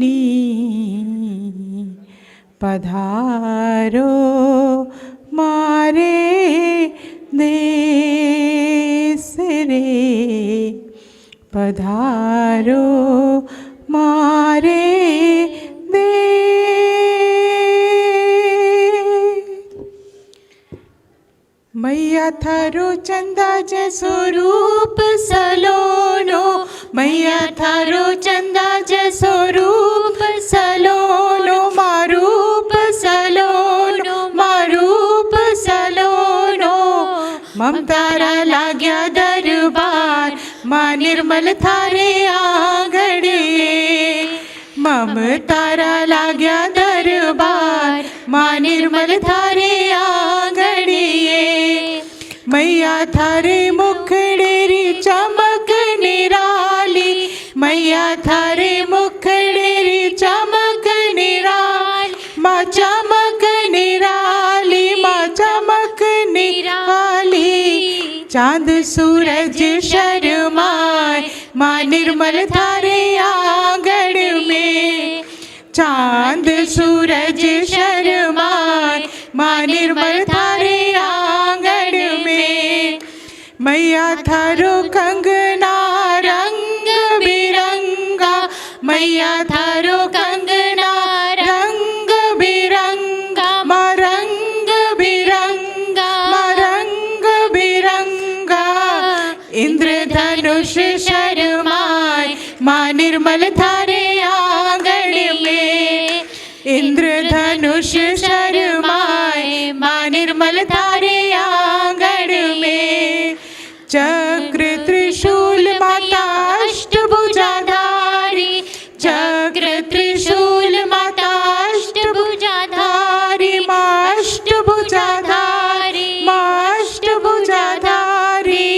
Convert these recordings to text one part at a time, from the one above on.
नी पधारो मारे देश रे, पधारो मारे मैया थारो चंदा जैसो रूप सलोनो, मैया थारो चंदा जैसो रूप सलोनो, मारूप सलोनो, मारूप सलोनो। ममतारा लाग्या दरबार, माँ निर्मल थारे आंगणे, ममतारा लाग्या दरबार, माँ निर्मल थारे आंगणे। मैया थारे मुखड़ेरी चमक निराली, मैया थारे मुखड़ेरी चमक निराली, माँ चमक निराली, माँ चमक निराली। चांद सूरज शर्माए माँ निर्मल थारे आंगण में, चांद सूरज शर्माए माँ निर्मल थारे आंगण में। मैया थारो कंगना रंग बिरंगा, मैया थारो कंगना रंग बिरंगा, माँ रंग बिरंगा, माँ रंग बिरंगा। इंद्रधनुष शर्माए माँ निर्मल थारे आंगण में, इंद्रधनुष शर्माए माँ निर्मल थारे आंगण में। चक्र त्रिशूल माता अष्टभुजाधारी, चक्र त्रिशूल माता अष्टभुजाधारी, माँ अष्टभुजाधारी, माँ अष्टभुजाधारी।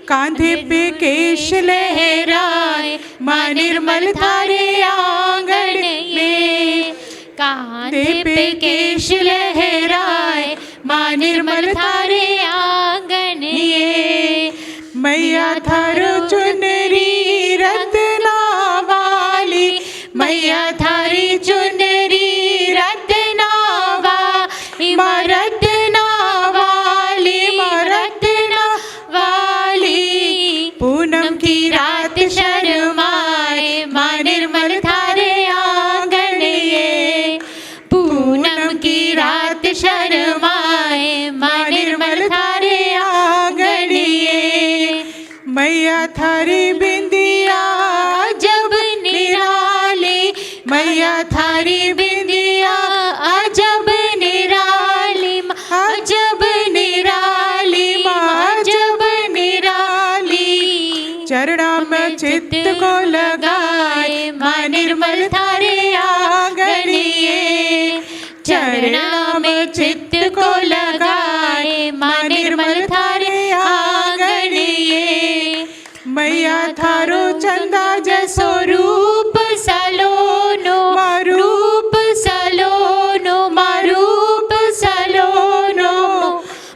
कांधे पे केश लहराए माँ निर्मल थारे आंगण में, कांधे पे केश लहराए माँ निर्मल थारे आंगन ये। मैया थारो चुनरी रत्ना वाली, मैया थारी चुनरी रत्ना वाली, माँ रत्ना वाली, माँ रत्ना वाली। पूनम की रात शर्माए माँ निर्मल थारे आंगन ये, पूनम की रात शर्माए माँ निर्मल थारे आंगन ये। मैया थारी बिंदिया अजब निराली, मैया थारी बिंदिया अजब निराली, अजब निराली, माँ अजब निराली। चरणा में चित्त को लगाए माँ निर्मल थारे आंगन ये, चरणा में चित्त को लगाए माँ निर्मल थारे आंगन ये। मैया थारो चंदा जैसो रूप सलोनो, माँ रूप सलोनो, माँ रूप सलोनो।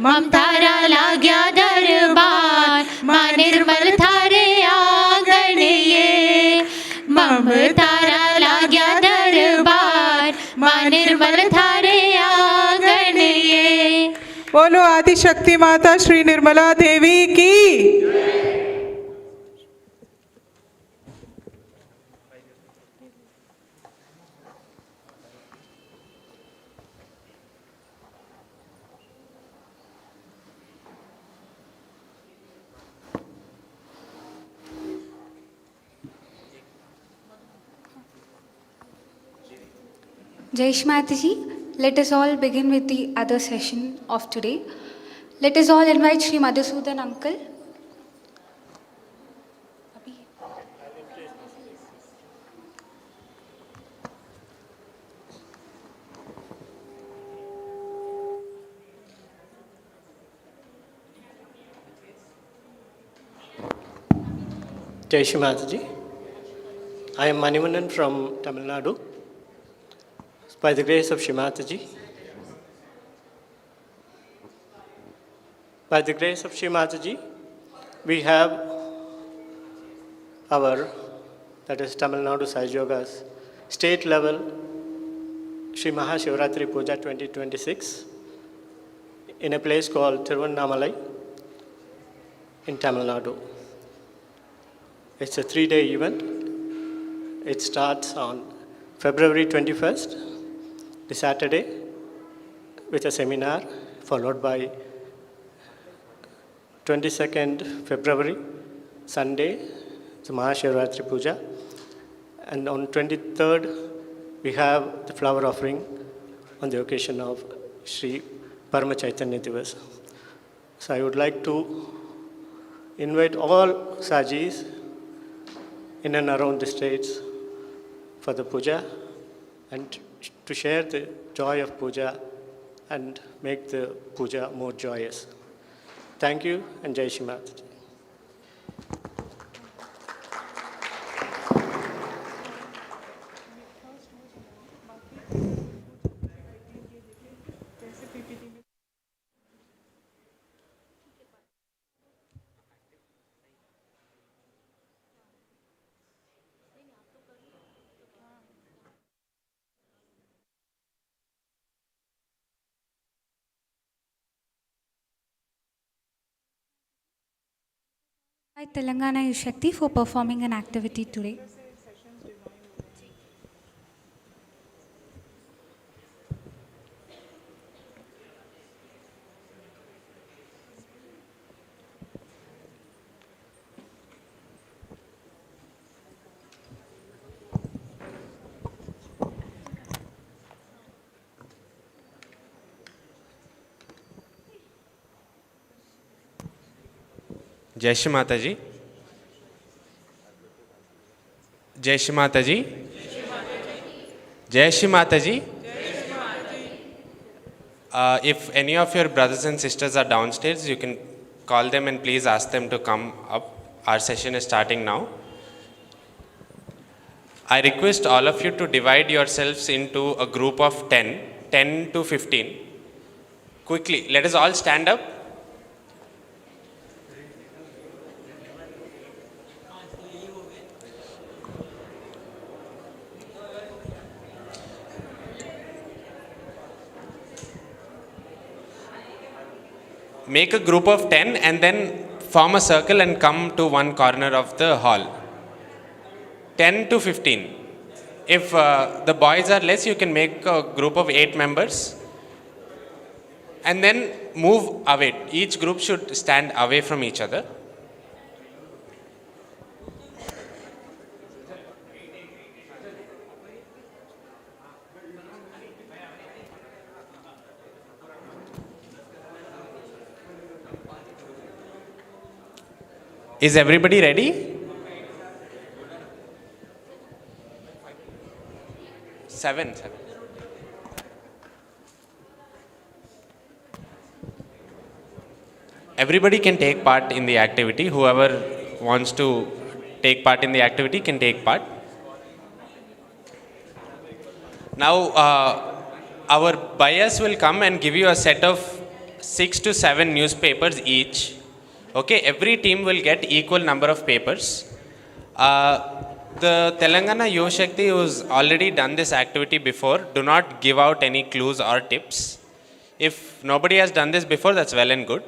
ममतारा लाग्या दरबार माँ निर्मल थारे आंगन ये, ममतारा लाग्या दरबार माँ निर्मल थारे आंगन ये। बोलो आदिशक्ति माता श्री निर्मला देवी की। Jai Shri Mataji, let us all begin with the other session of today. Let us all invite Shri Madhusudan uncle. Jai Shri Mataji. I am Manivannan from Tamil Nadu. By the grace of Shri Mataji, by the grace of Shri Mataji, we have our, that is Tamil Nadu Sai Yogas, state level Shri Mahashivratri Puja 2026 in a place called Tiruvannamalai in Tamil Nadu. It's a 3-day event. It starts on February 21st, the Saturday, with a seminar, followed by 22nd February, Sunday, the Mahashivratri Puja. And on 23rd, we have the flower offering on the occasion of Sri Parama Chaitanya Divas. So I would like to invite all Sajis in and around the states for the puja and to share the joy of puja and make the puja more joyous. Thank you and Jai Shri Mataji. Hi, Telangana Youth Shakti for performing an activity today. Jai Shri Mataji. Jai Shri Mataji. Jai Shri Mataji. If any of your brothers and sisters are downstairs, you can call them and please ask them to come up. Our session is starting now. I request all of you to divide yourselves into a group of 10 to 15. Quickly, let us all stand up. Make a group of 10 and then form a circle and come to one corner of the hall. 10 to 15. If the boys are less, you can make a group of 8 members and then move away. Each group should stand away from each other. Is everybody ready? 7. Everybody can take part in the activity. Whoever wants to take part in the activity can take part. Now, our buyers will come and give you a set of 6 to 7 newspapers each. Okay, every team will get equal number of papers. The Telangana Yuva Shakti who's already done this activity before, do not give out any clues or tips. If nobody has done this before, that's well and good.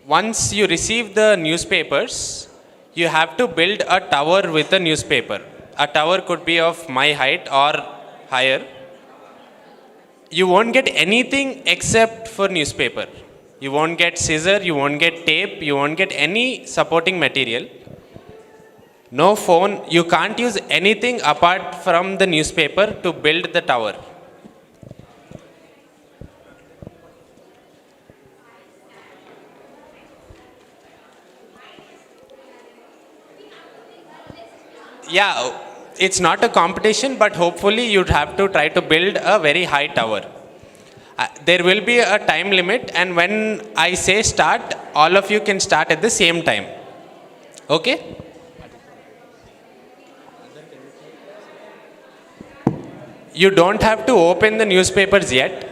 Once you receive the newspapers, you have to build a tower with a newspaper. A tower could be of my height or higher. You won't get anything except for newspaper. You won't get scissor, you won't get tape, you won't get any supporting material. No phone, you can't use anything apart from the newspaper to build the tower. Yeah, it's not a competition, but hopefully you'd have to try to build a very high tower. There will be a time limit, and when I say start, all of you can start at the same time. Okay? You don't have to open the newspapers yet.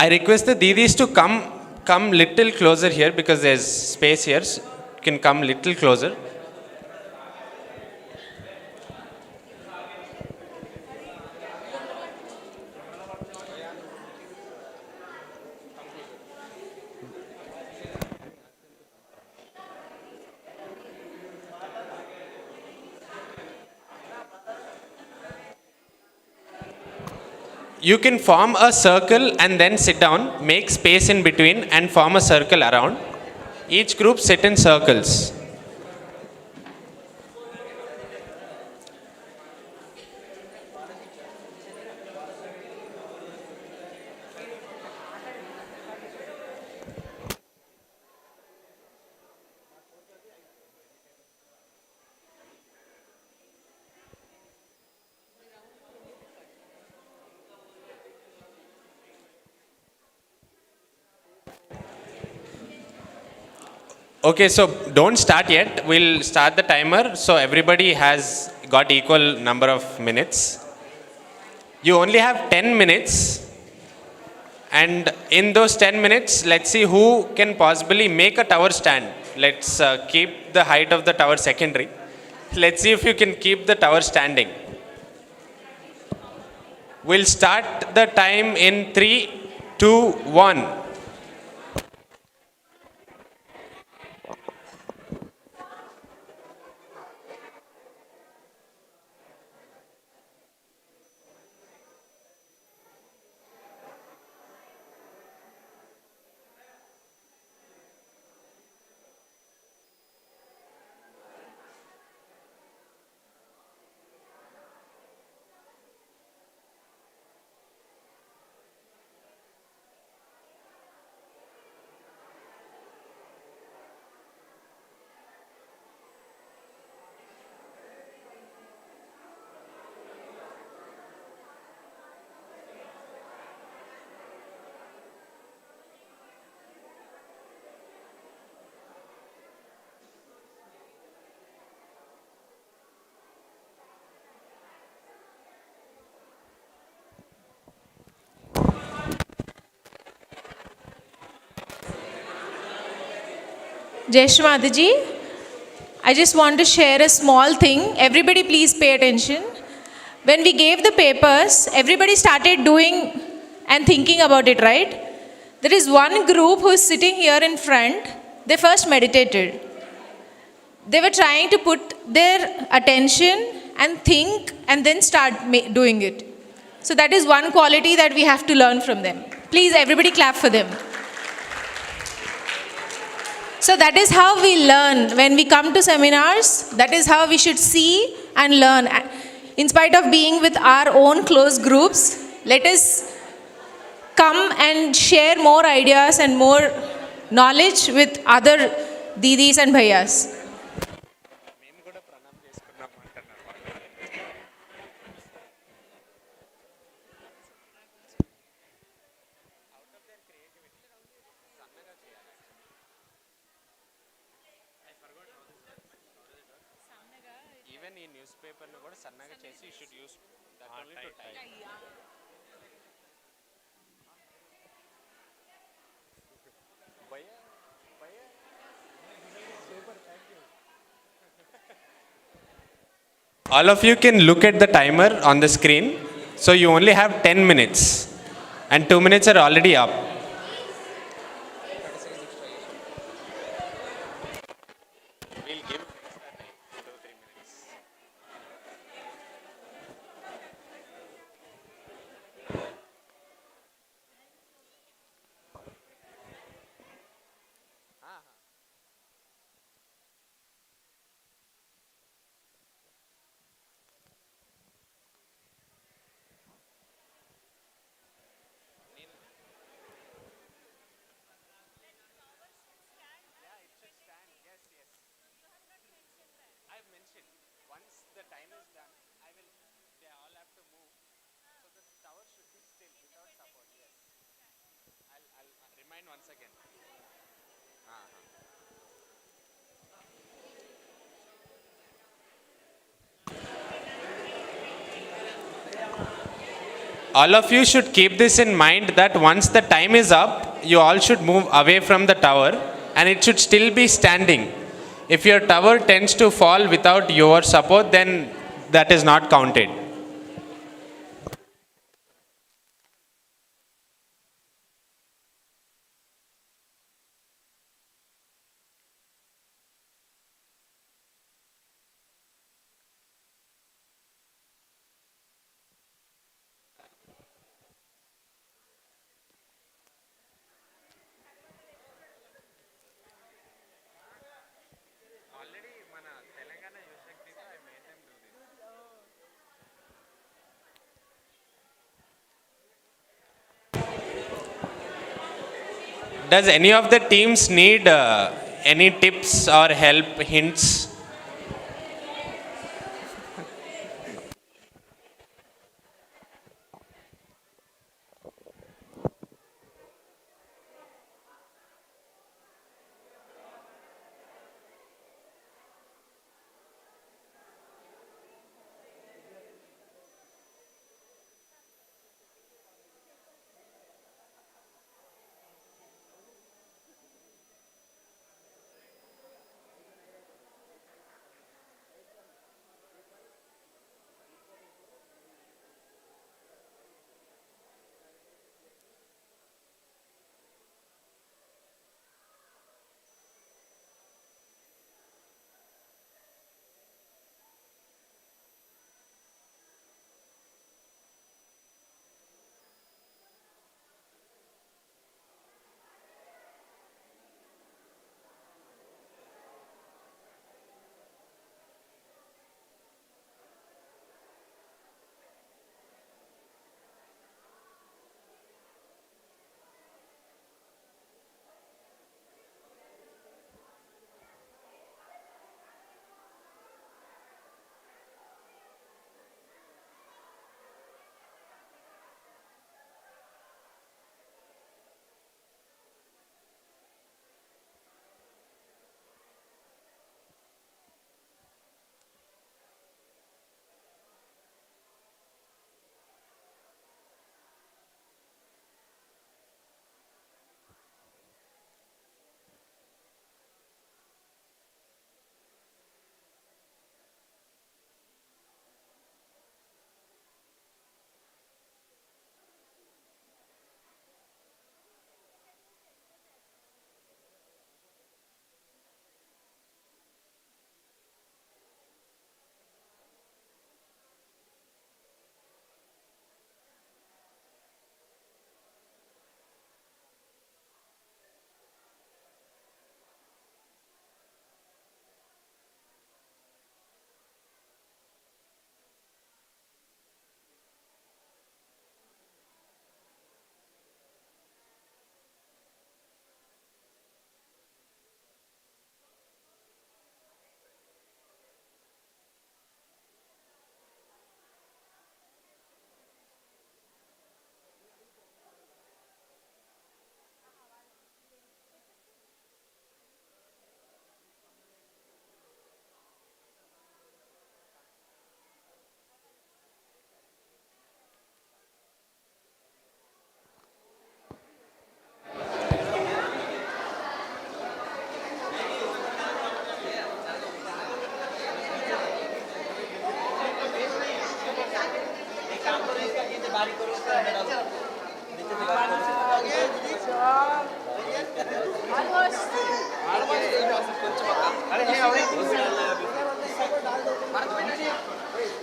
I request the Didis to come little closer here because there's space here. So you can come little closer. You can form a circle and then sit down, make space in between and form a circle around. Each group sit in circles. Okay, so don't start yet. We'll start the timer so everybody has got equal number of minutes. You only have 10 minutes, and in those 10 minutes, let's see who can possibly make a tower stand. Let's keep the height of the tower secondary. Let's see if you can keep the tower standing. We'll start the time in 3, 2, 1. Jeshwadaji, I just want to share a small thing. Everybody please pay attention. When we gave the papers, everybody started doing and thinking about it, right? There is one group who's sitting here in front. They first meditated. They were trying to put their attention and think and then start doing it. So that is one quality that we have to learn from them. Please, everybody clap for them. So that is how we learn. When we come to seminars, that is how we should see and learn. In spite of being with our own close groups, let us come and share more ideas and more knowledge with other didis and bhaiyas. Even in newspaper, you should use that only to type. All of you can look at the timer on the screen. So you only have 10 minutes and 2 minutes are already up. We'll give extra time, 2-3 minutes. I've mentioned, once the time is done, they all have to move. So the tower should be still without support, yes. I'll remind once again. all of you should keep this in mind that once the time is up, you all should move away from the tower and it should still be standing. If your tower tends to fall without your support, then that is not counted. Does any of the teams need any tips or help, hints?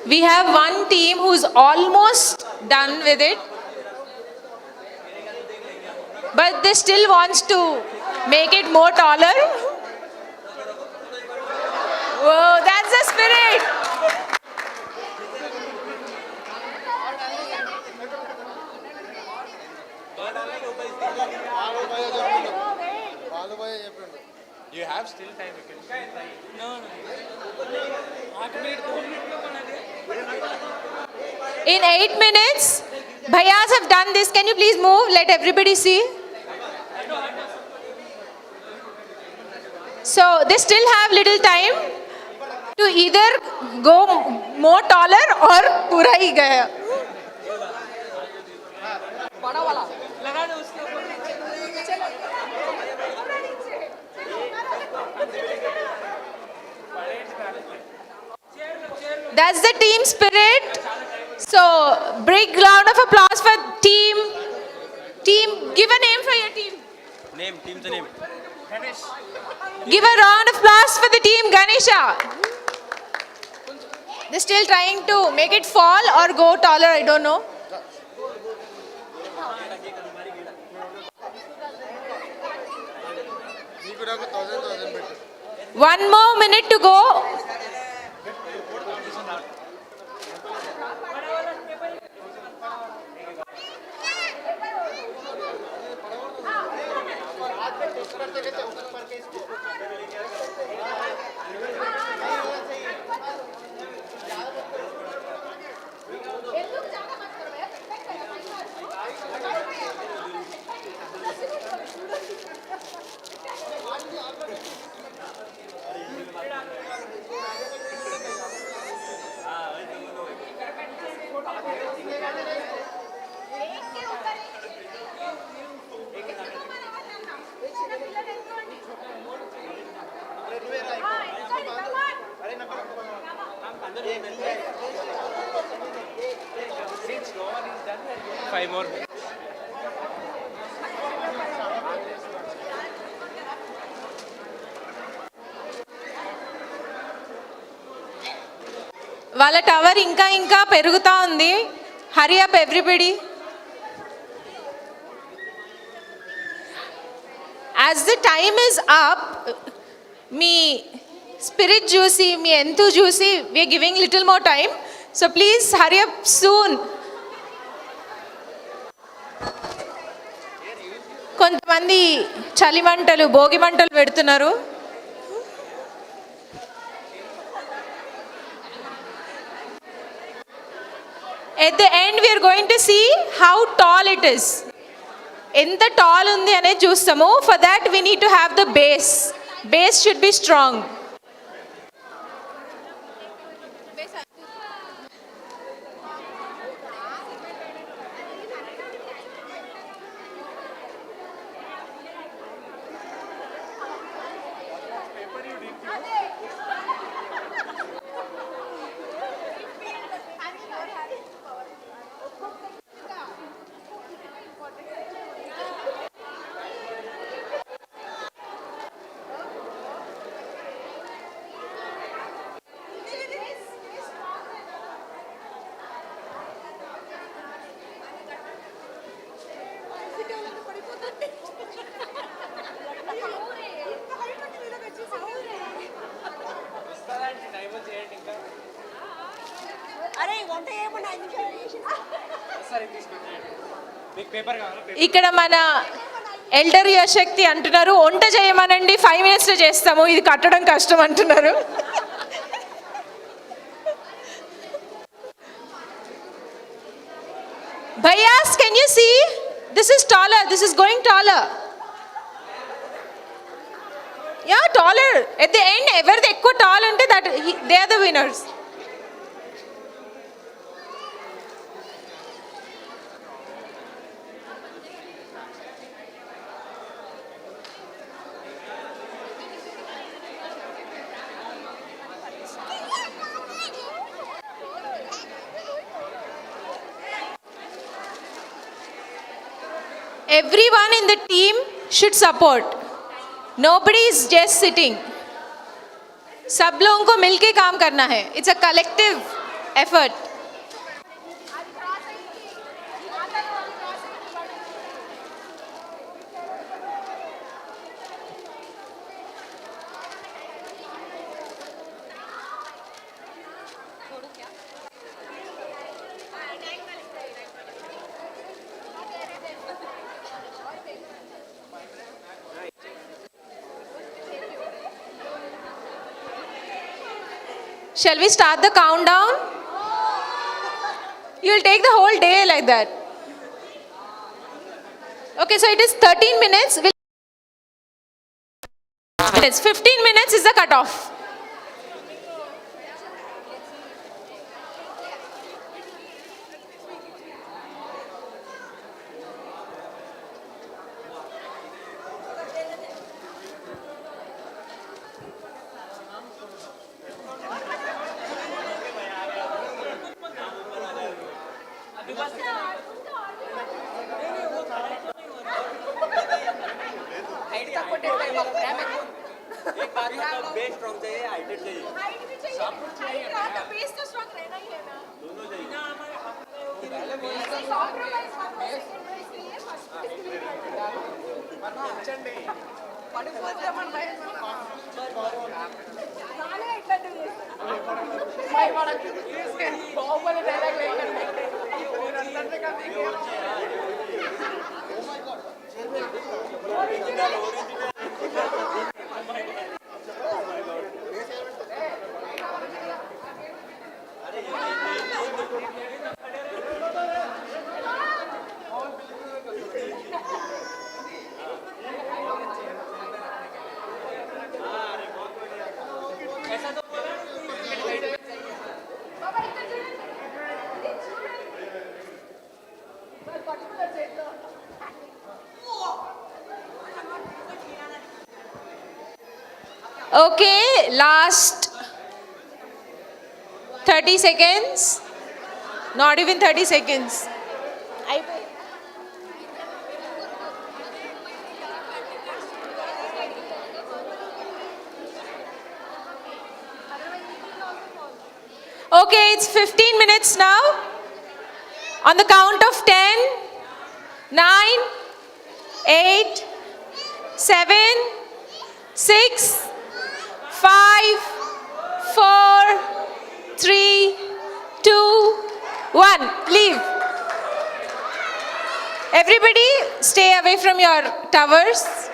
We have one team who's almost done with it, but they still wants to make it more taller. Whoa, that's the spirit. You have still time, you can still try. In 8 minutes, Bhaiyas have done this. Can you please move? Let everybody see. So they still have little time to either go more taller or pura hi gaya. That's the team spirit. So, big round of applause for team. Team, give a name for your team. Team's name. Give a round of applause for the team Ganesha. They're still trying to make it fall or go taller, I don't know. One more minute to go. Five more. వాళ్ళ tower ఇంకా ఇంకా పెరుగుతా ఉంది. Hari up everybody. As the time is up, me spirit చూసి మీ ఎంతు చూసి we are giving little more time. So please hurry up soon. కొంతమంది చలిమంటలు భోగి మంటలు పెడుతున్నారు. At the end we are going to see how tall it is. ఎంత tall ఉంది అనేది చూస్తాము. For that we need to have the base. Base should be strong. ఇక్కడ మన elder యశక్తి అంటున్నారు వంట చేయమనండి 5 minutes లో చేస్తాము, ఇది కట్టడం కష్టం అంటున్నారు. Bhaias, can you see? This is taller. This is going taller. Yeah, taller. At the end, ఎవరిది ఎక్కువ tall ఉంటే that they are the winners. Everyone in the team should support. Nobody is just sitting. सब लोगों को मिलके काम करना है. It's a collective effort. Shall we start the countdown? You will take the whole day like that. Okay, so it is 13 minutes. 15 minutes is the cutoff. Okay, last 30 seconds. Not even 30 seconds. Okay, it's 15 minutes now. On the count of 10, 9, 8, 7, 6, 5, 4, 3, 2, 1. Leave. Everybody stay away from your towers.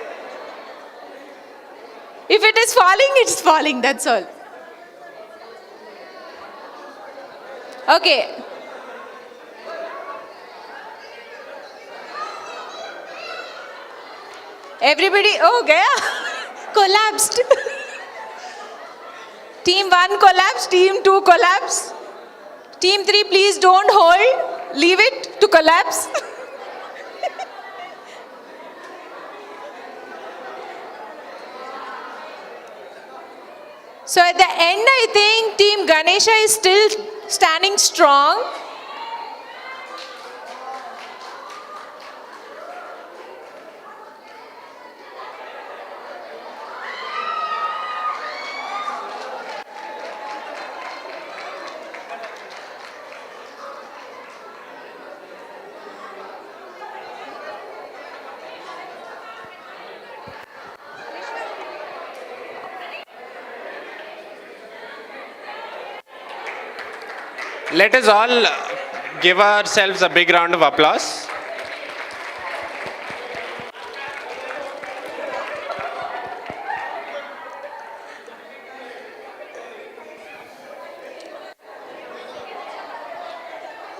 If it is falling, it's falling, that's all. Okay. Everybody, oh, gaya. Collapsed. Team 1 collapsed, Team 2 collapsed. Team 3, please don't hold. Leave it to collapse. So at the end, I think Team Ganesha is still standing strong. Let us all give ourselves a big round of applause.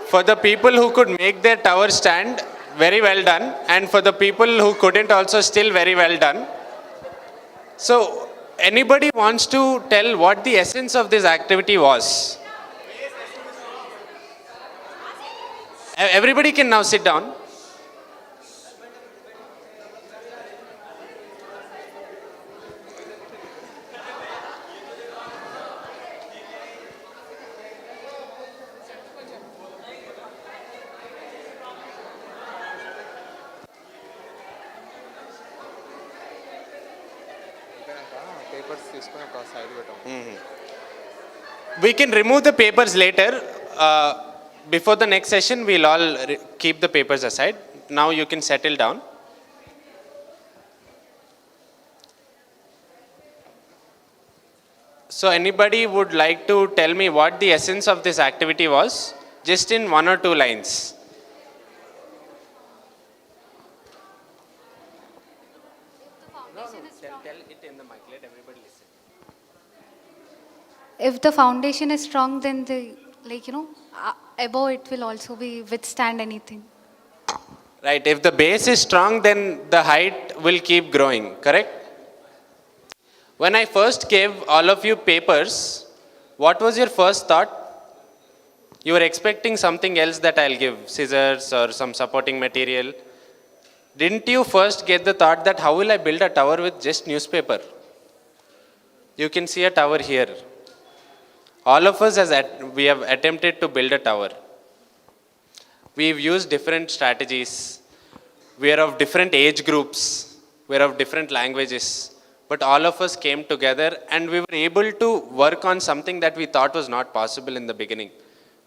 For the people who could make their tower stand, very well done. And for the people who couldn't, also still very well done. So, anybody wants to tell what the essence of this activity was? Everybody can now sit down. We can remove the papers later. Before the next session, we'll all keep the papers aside. Now you can settle down. So anybody would like to tell me what the essence of this activity was? Just in 1 or 2 lines. Tell it in the mic. Let everybody listen. If the foundation is strong, then above it will also be withstand anything. Right. If the base is strong, then the height will keep growing. Correct? When I first gave all of you papers, what was your first thought? You were expecting something else that I'll give, scissors or some supporting material. Didn't you first get the thought that how will I build a tower with just newspaper? You can see a tower here. All of us we have attempted to build a tower. We've used different strategies. We are of different age groups. We are of different languages. But all of us came together and we were able to work on something that we thought was not possible in the beginning.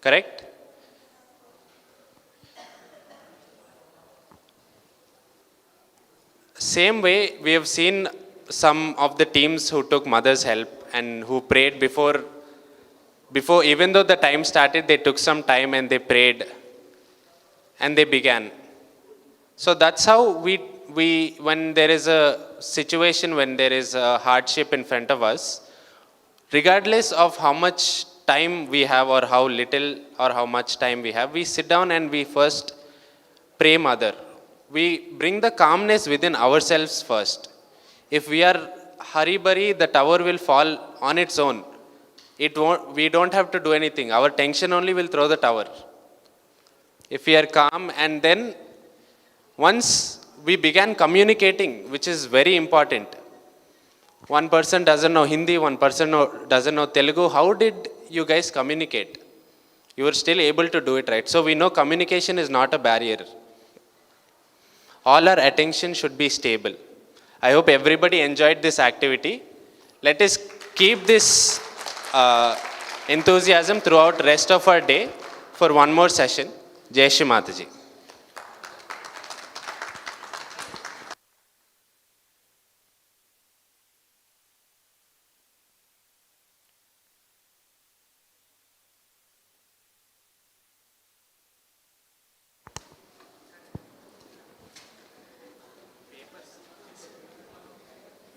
Correct? Same way, we have seen some of the teams who took mother's help and who prayed before, even though the time started, they took some time and they prayed and they began. So that's how we when there is a situation, when there is a hardship in front of us, regardless of how much time we have or how little or how much time we have, we sit down and we first pray mother. We bring the calmness within ourselves first. If we are hurry-burry, the tower will fall on its own. We don't have to do anything. Our tension only will throw the tower. If we are calm, and then once we began communicating, which is very important. One person doesn't know Hindi, one person doesn't know Telugu. How did you guys communicate? You were still able to do it, right? So we know communication is not a barrier. All our attention should be stable. I hope everybody enjoyed this activity. Let us keep this enthusiasm throughout the rest of our day for one more session. Jai Shri Mataji.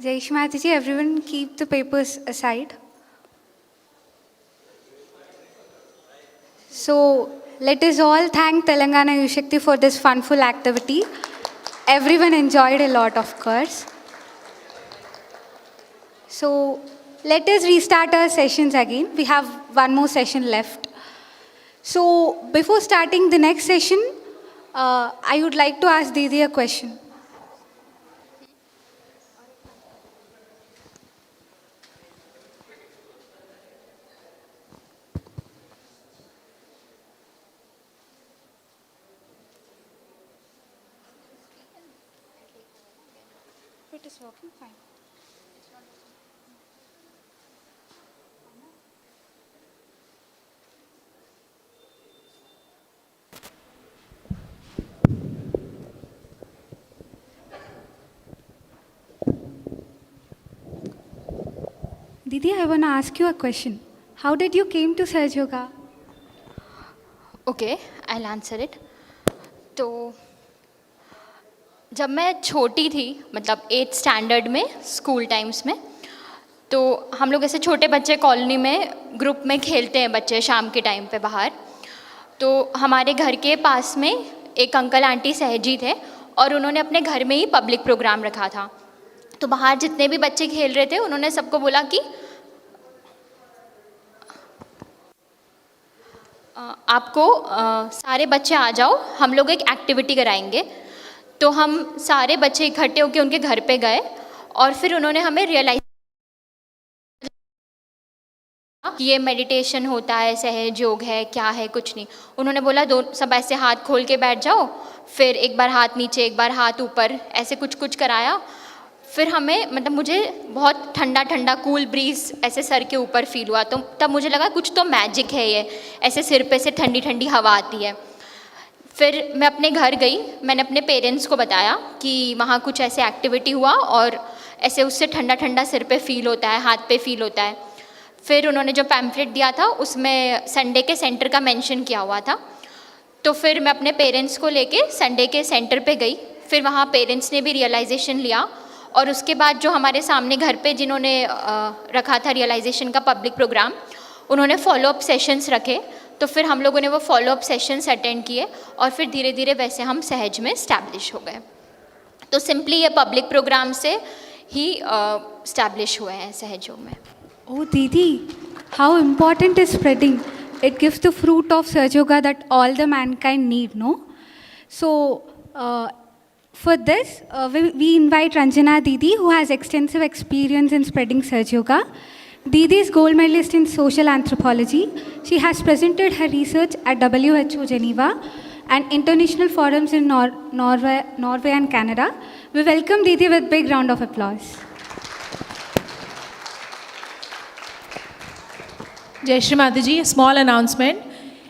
Jai Shri Mataji, everyone keep the papers aside. So let us all thank Telangana Yushakti for this funful activity. Everyone enjoyed a lot, of course. So let us restart our sessions again. We have one more session left. So before starting the next session, I would like to ask Didi a question. It is working fine. Didi, I want to ask you a question. How did you came to Surge Yoga? Okay, I answer it. तो जब मैं छोटी थी, मतलब 8th standard में, school times में, तो हम लोग ऐसे छोटे बच्चे कॉलोनी में ग्रुप में खेलते हैं बच्चे शाम के टाइम पे बाहर. तो हमारे घर के पास में एक अंकल आंटी सहजी थे और उन्होंने अपने घर में ही पब्लिक प्रोग्राम रखा था. तो बाहर जितने भी बच्चे खेल रहे थे उन्होंने सबको बोला कि आपको सारे बच्चे आ जाओ, हम लोग एक एक्टिविटी कराएंगे. तो हम सारे बच्चे इकट्ठे होकर उनके घर पे गए और फिर उन्होंने हमें रियलाइज कि ये मेडिटेशन होता है, सहज योग है, क्या है, कुछ नहीं. उन्होंने बोला दो सब ऐसे हाथ खोल के बैठ जाओ, फिर एक बार हाथ नीचे, एक बार हाथ ऊपर, ऐसे कुछ कुछ कराया. फिर हमें, मतलब मुझे बहुत ठंडा ठंडा कूल ब्रीज ऐसे सर के ऊपर फील हुआ. तो तब मुझे लगा कुछ तो मैजिक है ये, ऐसे सिर पे से ठंडी ठंडी हवा आती है. फिर मैं अपने घर गई, मैंने अपने पेरेंट्स को बताया कि वहाँ कुछ ऐसे एक्टिविटी हुआ और ऐसे उससे ठंडा ठंडा सिर पे फील होता है, हाथ पे फील होता है. फिर उन्होंने जो पैम्फलेट दिया था उसमें संडे के सेंटर का मेंशन किया हुआ था. तो फिर मैं अपने पेरेंट्स को लेके संडे के सेंटर पे गई. फिर वहाँ पेरेंट्स ने भी रियलाइजेशन लिया और उसके बाद जो हमारे सामने घर पे जिन्होंने रखा था रियलाइजेशन का पब्लिक प्रोग्राम, उन्होंने फॉलोअप सेशंस रखे. तो फिर हम लोगों ने वो फॉलोअप सेशंस अटेंड किए और फिर धीरे धीरे वैसे हम सहज में स्टैब्लिश हो गए. तो सिंपली ये पब्लिक प्रोग्राम से ही स्टैब्लिश हुए हैं सहज योग में. Oh, Didi, how important is spreading? It gives the fruit of Surge Yoga that all the mankind need, no? So, for this, we invite Ranjana Didi, who has extensive experience in spreading Surge Yoga. Didi is gold medalist in social anthropology. She has presented her research at WHO Geneva and international forums in Norway and Canada. We welcome Didi with big round of applause. Jai Shri Mataji, a small announcement.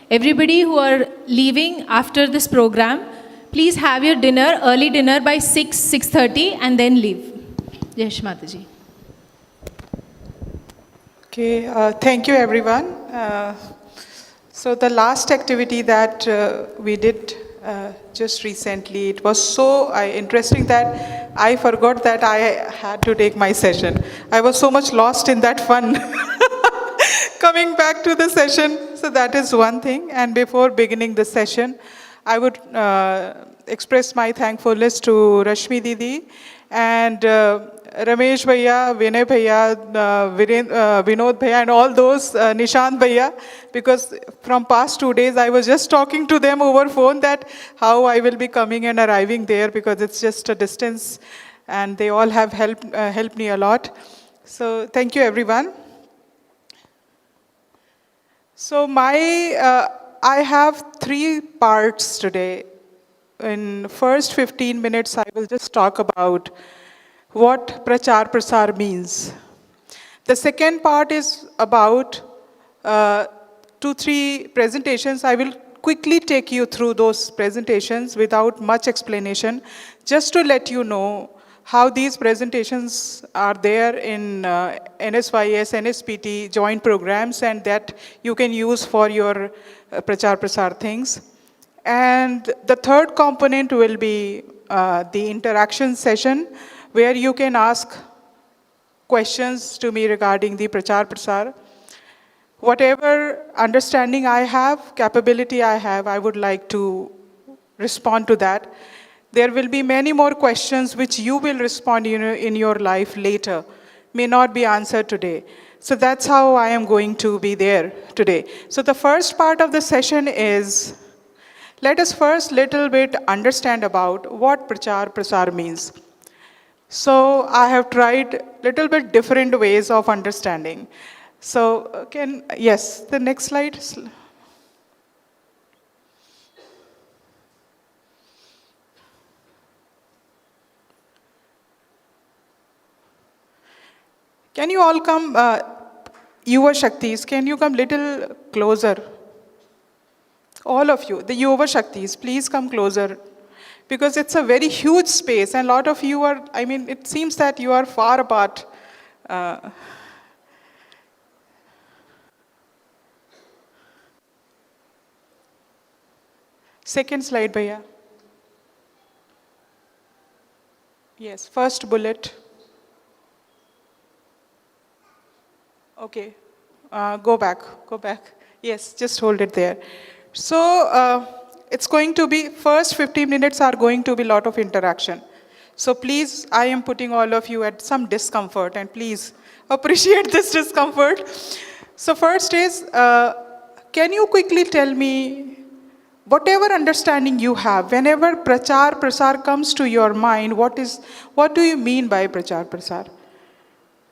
Everybody who are leaving after this program, please have your dinner, early dinner by 6:30 and then leave. Jai Shri Mataji. Okay, thank you everyone. So the last activity that we did just recently, it was so interesting that I forgot that I had to take my session. I was so much lost in that fun. Coming back to the session, so that is one thing. And before beginning the session, I would express my thankfulness to Rashmi Didi and Ramesh Bhaiya, Vinay Bhaiya, Vinod Bhaiya, and all those, Nishant Bhaiya, because from past 2 days I was just talking to them over phone that how I will be coming and arriving there, because it's just a distance, and they all have helped me a lot. So thank you everyone. So I have 3 parts today. In first 15 minutes, I will just talk about what Prachar Prasar means. The second part is about 2-3 presentations. I will quickly take you through those presentations without much explanation, just to let you know how these presentations are there in NSYS, NSPT joint programs, and that you can use for your Prachar Prasar things. And the third component will be the interaction session, where you can ask questions to me regarding the Prachar Prasar. Whatever understanding I have, capability I have, I would like to respond to that. There will be many more questions which you will respond in your life later, may not be answered today. So that's how I am going to be there today. So the first part of the session is, let us first little bit understand about what Prachar Prasar means. So I have tried little bit different ways of understanding. So yes, the next slide. Can you all come, Yuva Shaktis, can you come little closer? All of you, the Yuva Shaktis, please come closer. Because it's a very huge space, and a lot of you are, it seems that you are far apart. Second slide, Bhaiya. Yes, first bullet. Okay, go back. Yes, just hold it there. So it's going to be, first 15 minutes are going to be a lot of interaction. So please, I am putting all of you at some discomfort, and please appreciate this discomfort. So first is, can you quickly tell me, whatever understanding you have, whenever Prachar Prasar comes to your mind, what do you mean by Prachar Prasar?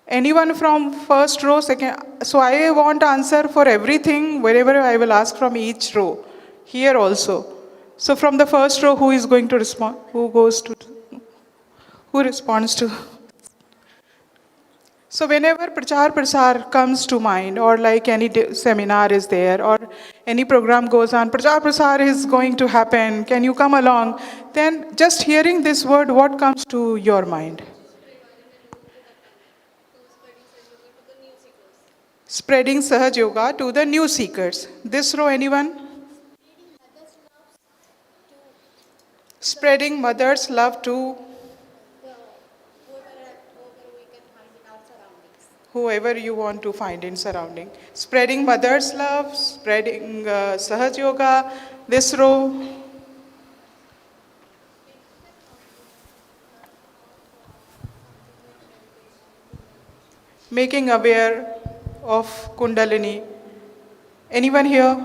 Anyone from first row, second? So I want answer for everything, wherever I will ask from each row. Here also. So from the first row, who is going to respond? Who responds to? So whenever Prachar Prasar comes to mind, or like any seminar is there, or any program goes on, Prachar Prasar is going to happen, can you come along? Then just hearing this word, what comes to your mind? Spreading Sahaj Yoga to the new seekers. This row, anyone? Spreading mother's love to whoever you want to find in surrounding. Spreading mother's love, spreading Sahaj Yoga. This row. Making aware of Kundalini. Anyone here?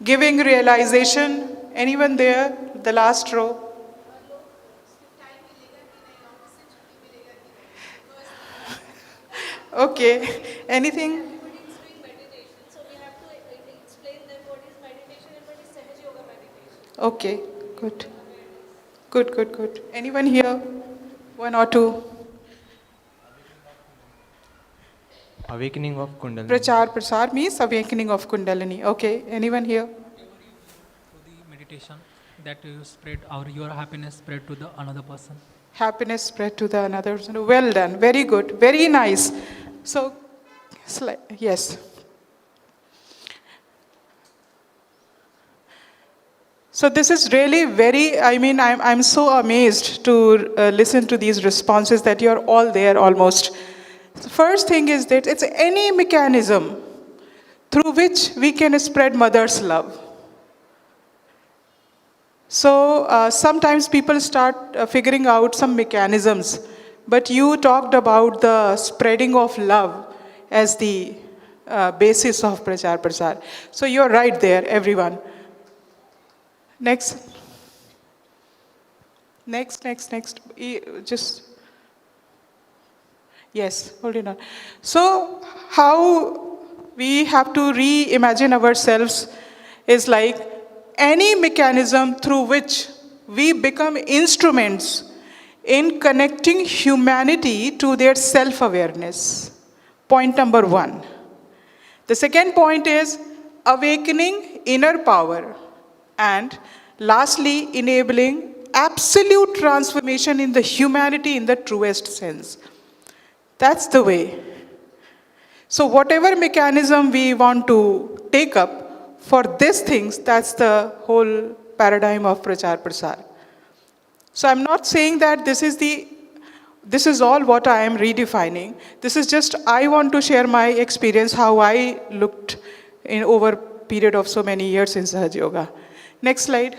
Giving realization. Anyone there? The last row. Okay. Anything? Okay, good. Good, good, good. Anyone here? One or two? Awakening of Kundalini. Prachar Prasar means awakening of Kundalini. Okay, anyone here? Through the meditation that you spread or your happiness spread to the another person. Happiness spread to the another person. Well done. Very good. Very nice. So, yes. So this is really very, I'm so amazed to listen to these responses that you're all there almost. The first thing is that it's any mechanism through which we can spread mother's love. So sometimes people start figuring out some mechanisms, but you talked about the spreading of love as the basis of Prachar Prasar. So you're right there, everyone. Next. Just, yes, hold it on. So how we have to reimagine ourselves is like any mechanism through which we become instruments in connecting humanity to their self-awareness. Point number 1. The second point is awakening inner power. And lastly, enabling absolute transformation in the humanity in the truest sense. That's the way. So whatever mechanism we want to take up for these things, that's the whole paradigm of Prachar Prasar. So I'm not saying that this is all what I am redefining. This is just, I want to share my experience, how I looked in over a period of so many years in Sahaj Yoga. Next slide.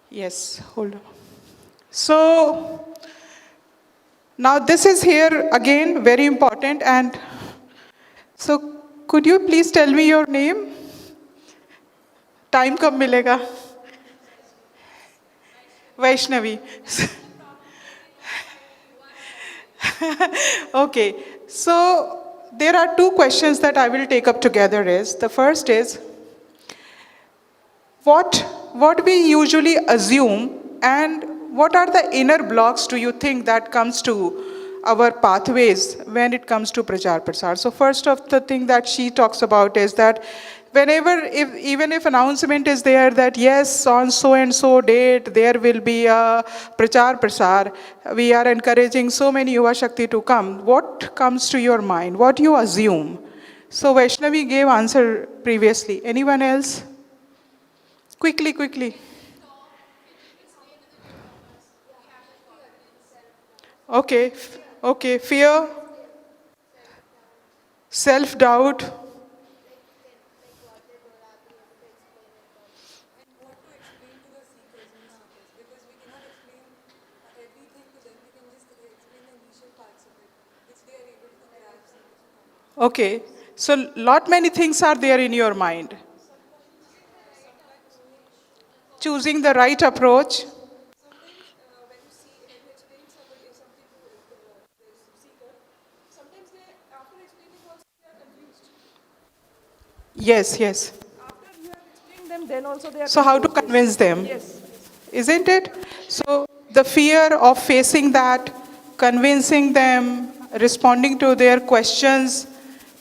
Yes, hold on. So, now this is here again, very important. And so, could you please tell me your name? Time kab milega? Vaishnavi. Okay, so there are two questions that I will take up together. The first is, what we usually assume and what are the inner blocks do you think that comes to our pathways when it comes to Prachar Prasar? So first of the thing that she talks about is that even if announcement is there that yes, on so and so date there will be a Prachar Prasar, we are encouraging so many Yuva Shakti to come. What comes to your mind? What you assume? So Vaishnavi gave answer previously. Anyone else? Quickly. Okay, fear, self-doubt. Okay, so lot many things are there in your mind. Choosing the right approach. Yes. After you have explained them, then also they are So how to confused. convince them? Yes. Isn't it? So the fear of facing that, convincing them, responding to their questions,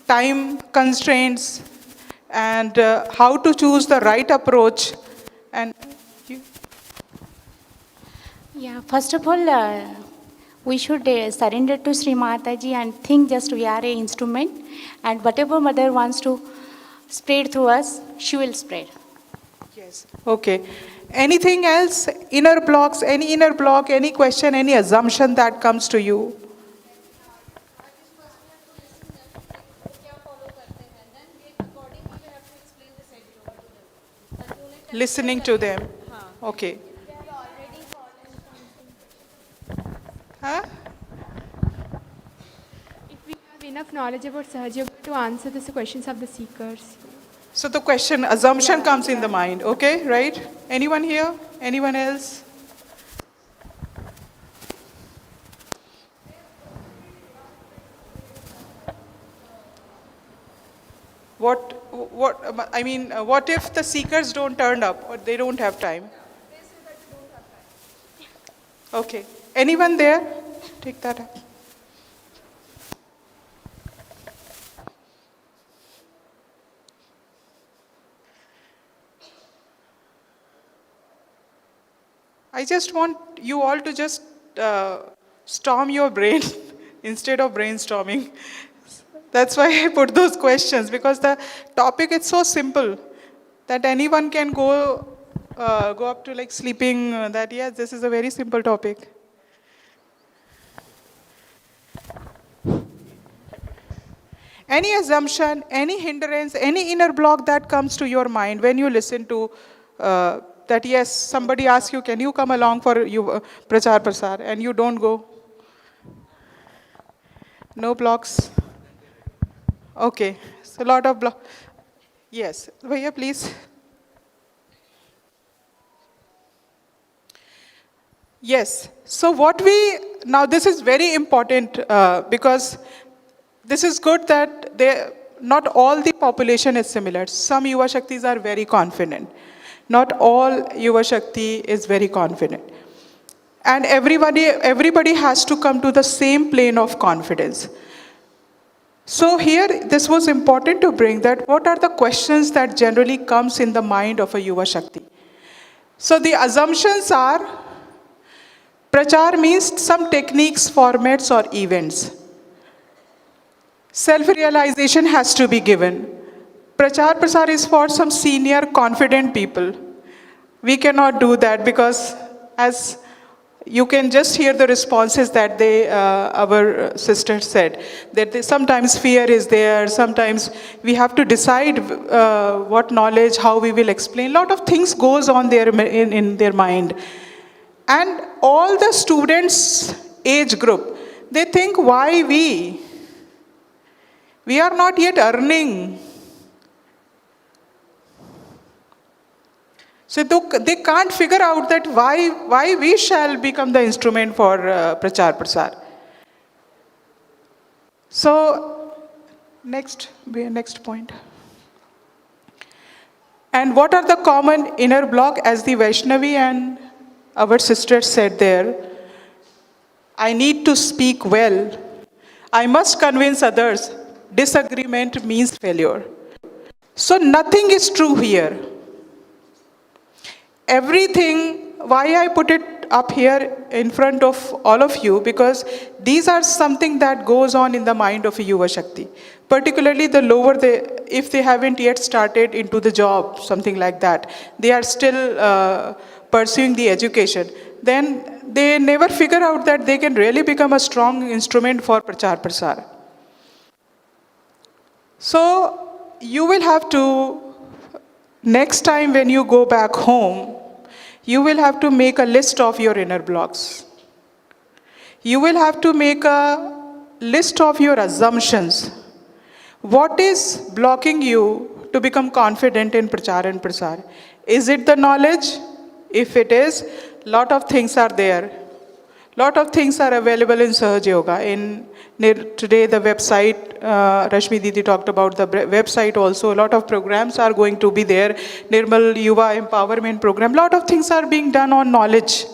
time constraints, and how to choose the right approach. And Yeah, first of all, we should surrender to Sri Mataji and think just we are an instrument, and whatever mother wants to spread through us, she will spread. yes, okay. Anything else? Inner blocks, any inner block, any question, any assumption that comes to you? Listening to them. Okay. Huh? If we have enough knowledge about Sahaj Yoga to answer the questions of the seekers. So the question, assumption comes in the mind, okay, right? Anyone here? Anyone else? what if the seekers don't turn up or they don't have time? Okay. Anyone there? Take that up. I just want you all to just storm your brain instead of brainstorming. That's why I put those questions, because the topic is so simple that anyone can go up to like sleeping that, yes, this is a very simple topic. Any assumption, any hindrance, any inner block that comes to your mind when you listen to that, yes, somebody asks you, can you come along for Prachar Prasar, and you don't go? No blocks? Okay, so a lot of blocks. Yes, Bhaiya, please. Yes, so now this is very important because this is good that not all the population is similar. Some Yuva Shaktis are very confident. Not all Yuva Shakti is very confident. And everybody has to come to the same plane of confidence. So here, this was important to bring that what are the questions that generally comes in the mind of a Yuva Shakti. So the assumptions are, Prachar means some techniques, formats or events. Self-realization has to be given. Prachar Prasar is for some senior, confident people. We cannot do that because, as you can just hear the responses that our sisters said, that sometimes fear is there, sometimes we have to decide what knowledge, how we will explain. A lot of things goes on there in their mind. And all the students' age group, they think, why we? We are not yet earning. So they can't figure out that why we shall become the instrument for Prachar Prasar. So next point. And what are the common inner block, as the Vaishnavi and our sister said there? I need to speak well. I must convince others. Disagreement means failure. So nothing is true here. Everything, why I put it up here in front of all of you, because these are something that goes on in the mind of a Yuva Shakti. Particularly the lower, if they haven't yet started into the job, something like that, they are still pursuing the education, then they never figure out that they can really become a strong instrument for Prachar Prasar. So you will have to, next time when you go back home, you will have to make a list of your inner blocks. You will have to make a list of your assumptions. What is blocking you to become confident in Prachar and Prasar? Is it the knowledge? If it is, lot of things are there. Lot of things are available in Sahaj Yoga. Today the website, Rashmi Didi talked about the website also. A lot of programs are going to be there. Nirmal Yuva Empowerment Program. A lot of things are being done on knowledge,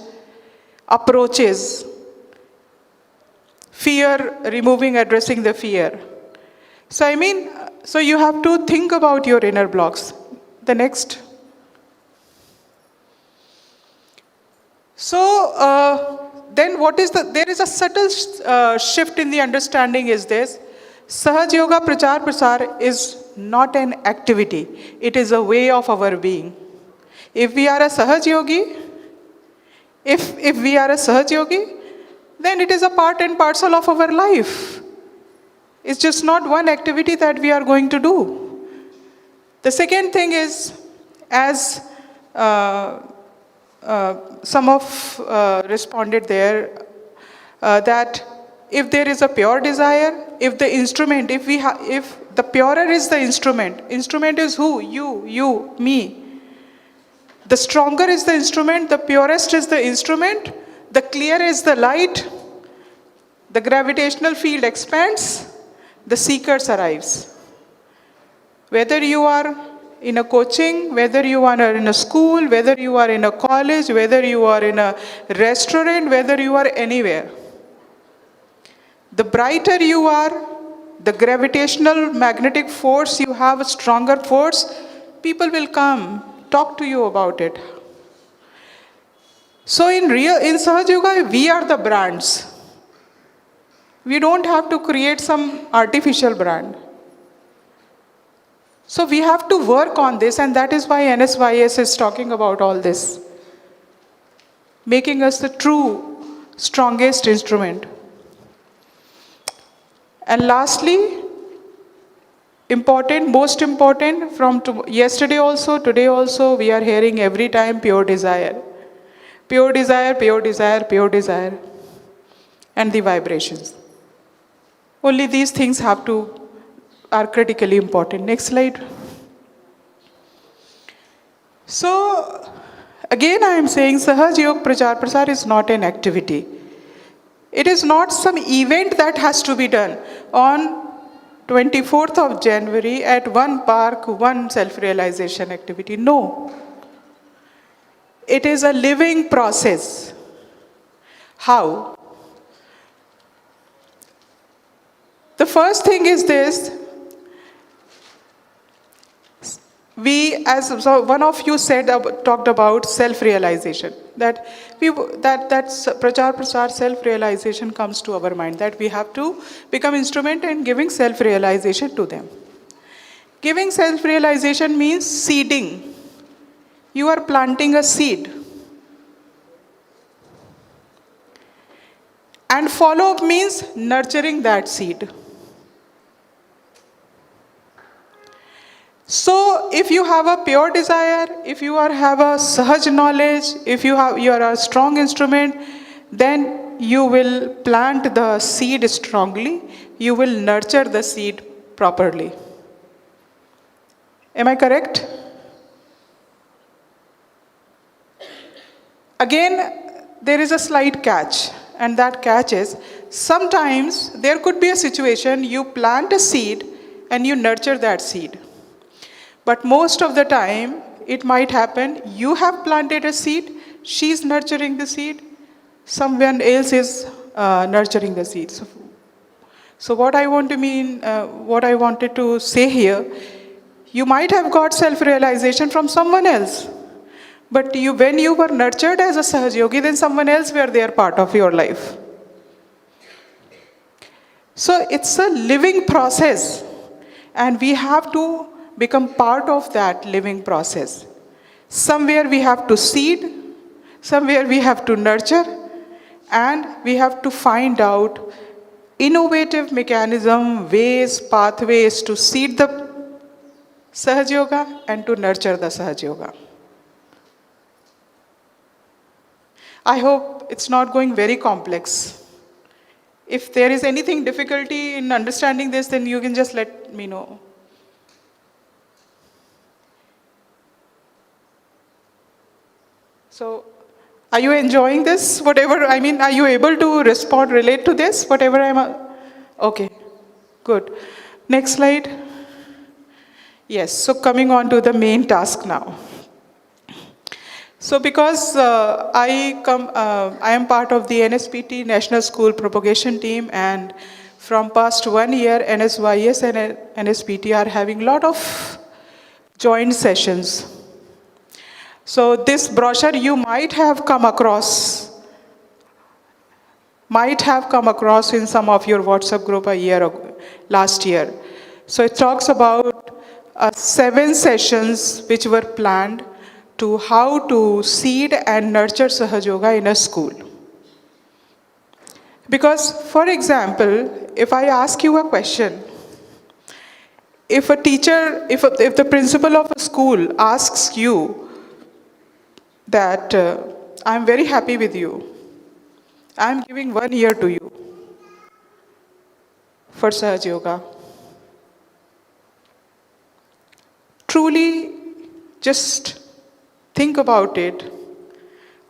approaches, fear, removing, addressing the fear. So you have to think about your inner blocks. The next. So, then there is a subtle shift in the understanding is this. Sahaj Yoga Prachar Prasar is not an activity. It is a way of our being. If we are a Sahaj Yogi, if we are a Sahaj Yogi, then it is a part and parcel of our life. It's just not one activity that we are going to do. The second thing is, as some of responded there, that if there is a pure desire, if the instrument, if the purer is the instrument is who? You, me. The stronger is the instrument, the purest is the instrument, the clear is the light, the gravitational field expands, the seekers arrives. Whether you are in a coaching, whether you are in a school, whether you are in a college, whether you are in a restaurant, whether you are anywhere. The brighter you are, the gravitational magnetic force you have, a stronger force, people will come, talk to you about it. So in Sahaj Yoga, we are the brands. We don't have to create some artificial brand. So we have to work on this, and that is why NSYS is talking about all this, making us the true, strongest instrument. And lastly, important, most important, from yesterday also, today also, we are hearing every time pure desire. Pure desire, pure desire, pure desire. And the vibrations. Only these things are critically important. Next slide. So, again I am saying Sahaj Yoga Prachar Prasar is not an activity. It is not some event that has to be done on 24th of January at one park, one self-realization activity. No. It is a living process. How? The first thing is this. One of you talked about self-realization. That Prachar Prasar self-realization comes to our mind. That we have to become instrument in giving self-realization to them. Giving self-realization means seeding. You are planting a seed. And follow-up means nurturing that seed. So, if you have a pure desire, if you have a Sahaj knowledge, if you are a strong instrument, then you will plant the seed strongly, you will nurture the seed properly. Am I correct? Again, there is a slight catch, and that catch is, sometimes there could be a situation you plant a seed and you nurture that seed. But most of the time, it might happen, you have planted a seed, she's nurturing the seed, someone else is nurturing the seed. So what I wanted to say here, you might have got self-realization from someone else. But when you were nurtured as a Sahaj Yogi, then someone else were there part of your life. So it's a living process, and we have to become part of that living process. Somewhere we have to seed, somewhere we have to nurture, and we have to find out innovative mechanism, ways, pathways to seed the Sahaj Yoga and to nurture the Sahaj Yoga. I hope it's not going very complex. If there is anything difficulty in understanding this, then you can just let me know. So, are you enjoying this? Are you able to relate to this? Okay, good. Next slide. Yes, so coming on to the main task now. So because I am part of the NSPT National School Propagation Team, and from past 1 year, NSYS and NSPT are having a lot of joint sessions. So this brochure you might have come across in some of your WhatsApp group last year. So it talks about 7 sessions which were planned to how to seed and nurture Sahaj Yoga in a school. Because, for example, if I ask you a question, if the principal of a school asks you that I'm very happy with you, I'm giving 1 year to you for Sahaj Yoga. Truly, just think about it.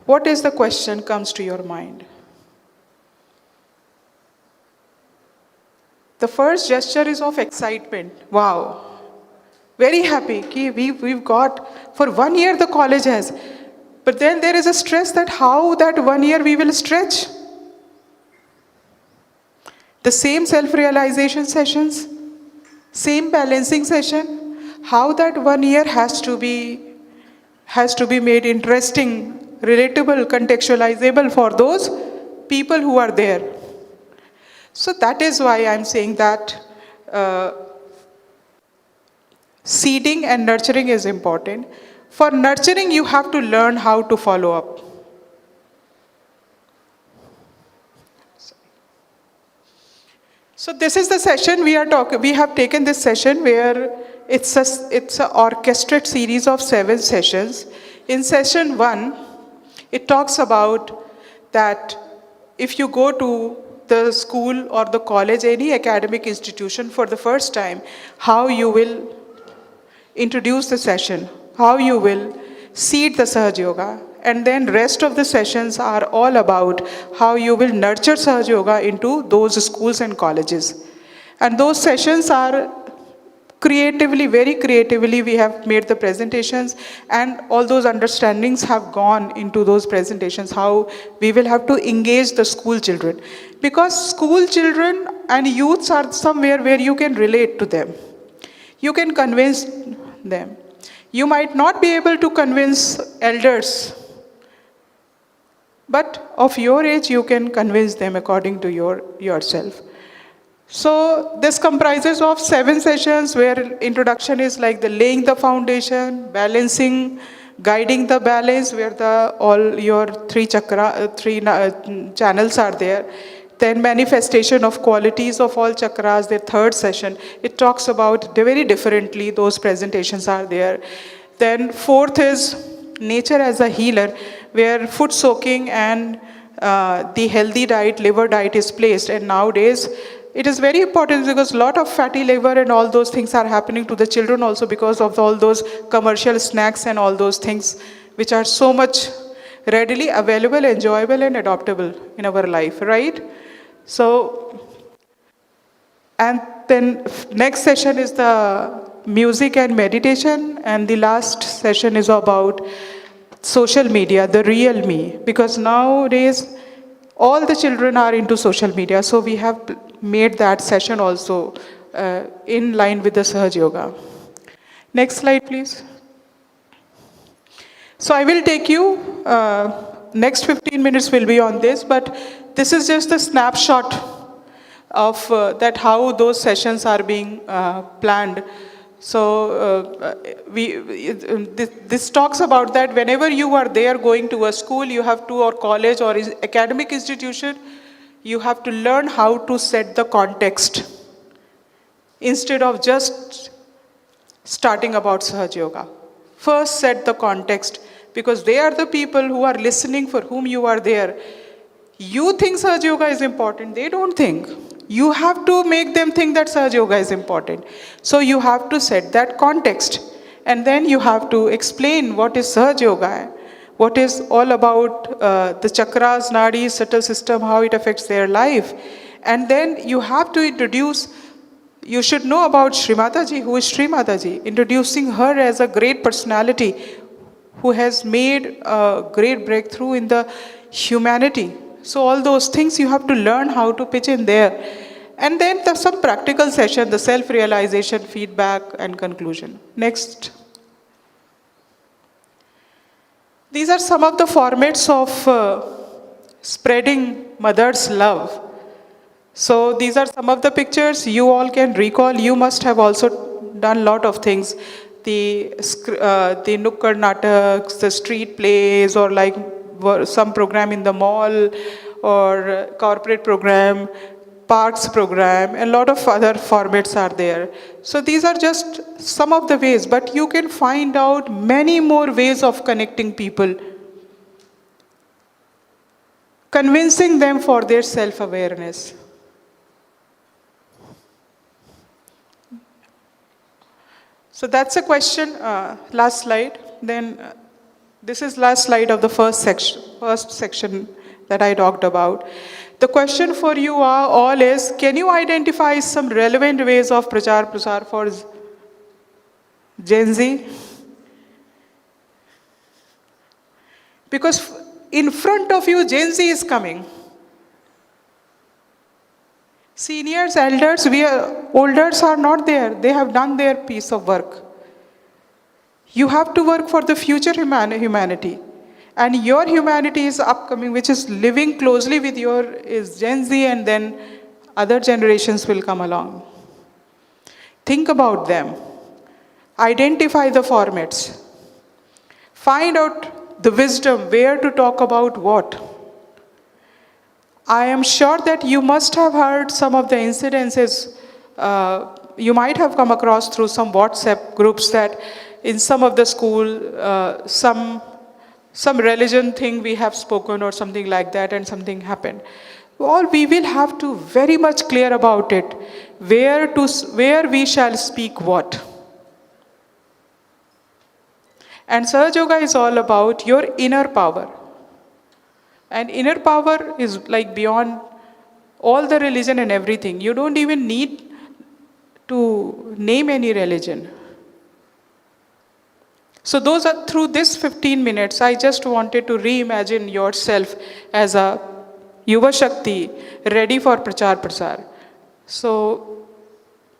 What is the question comes to your mind? The first gesture is of excitement. Wow, Very happy. Ki we've got, for 1 year the college has. But then there is a stress that how that 1 year we will stretch. The same self-realization sessions, same balancing session, how that 1 year has to be made interesting, relatable, contextualizable for those people who are there. So that is why I'm saying that seeding and nurturing is important. For nurturing, you have to learn how to follow up. So this is the session we are talking. We have taken this session where it's an orchestrated series of 7 sessions. In session 1, it talks about that if you go to the school or the college, any academic institution for the first time, how you will introduce the session, how you will seed the Sahaj Yoga, and then rest of the sessions are all about how you will nurture Sahaj Yoga into those schools and colleges. And those sessions are creatively, very creatively, we have made the presentations, and all those understandings have gone into those presentations, how we will have to engage the school children. Because school children and youths are somewhere where you can relate to them. You can convince them. You might not be able to convince elders, but of your age, you can convince them according to yourself. So this comprises of 7 sessions where introduction is like the laying the foundation, balancing, guiding the balance, where all your 3 channels are there. Then manifestation of qualities of all chakras, the 3rd session. It talks about very differently, those presentations are there. Then 4th is nature as a healer, where food soaking and the healthy diet, liver diet is placed. And nowadays, it is very important because a lot of fatty liver and all those things are happening to the children also because of all those commercial snacks and all those things which are so much readily available, enjoyable and adoptable in our life, right? So, and then next session is the music and meditation, and the last session is about social media, the real me, because nowadays all the children are into social media, so we have made that session also in line with the Sahaj Yoga. Next slide, please. So I will take you, next 15 minutes will be on this, but this is just a snapshot of that how those sessions are being planned. So this talks about that whenever you are there going to a school, you have to, or college or academic institution, you have to learn how to set the context instead of just starting about Sahaj Yoga. First set the context, because they are the people who are listening, for whom you are there. You think Sahaj Yoga is important, they don't think. You have to make them think that Sahaj Yoga is important. So you have to set that context. And then you have to explain what is Sahaj Yoga, what is all about the chakras, nadis, subtle system, how it affects their life. And then you have to introduce, you should know about Shri Mataji, who is Shri Mataji, introducing her as a great personality who has made a great breakthrough in the humanity. So all those things you have to learn how to pitch in there. And then there's some practical session, the self-realization, feedback and conclusion. Next. These are some of the formats of spreading mother's love. So these are some of the pictures you all can recall. You must have also done a lot of things. The Nukkad Nataks, the street plays, or like some program in the mall, or corporate program, parks program, a lot of other formats are there. So these are just some of the ways, but you can find out many more ways of connecting people, convincing them for their self-awareness. So that's a question, last slide. Then this is last slide of the first section that I talked about. The question for you all is, can you identify some relevant ways of prachar prasar for Gen Z. Because in front of you, Gen Z is coming. Seniors, elders, olders are not there. They have done their piece of work. You have to work for the future humanity. And your humanity is upcoming, which is living closely with is Gen Z, and then other generations will come along. Think about them. Identify the formats. Find out the wisdom, where to talk about what. I am sure that you must have heard some of the incidences you might have come across through some WhatsApp groups that in some of the school, some religion thing we have spoken or something like that, and something happened. Well, we will have to very much clear about it, where we shall speak what. And Sahaja Yoga is all about your inner power. And inner power is like beyond all the religion and everything. You don't even need to name any religion. So through this 15 minutes, I just wanted to reimagine yourself as a Yuva Shakti, ready for Prachar Prasar. So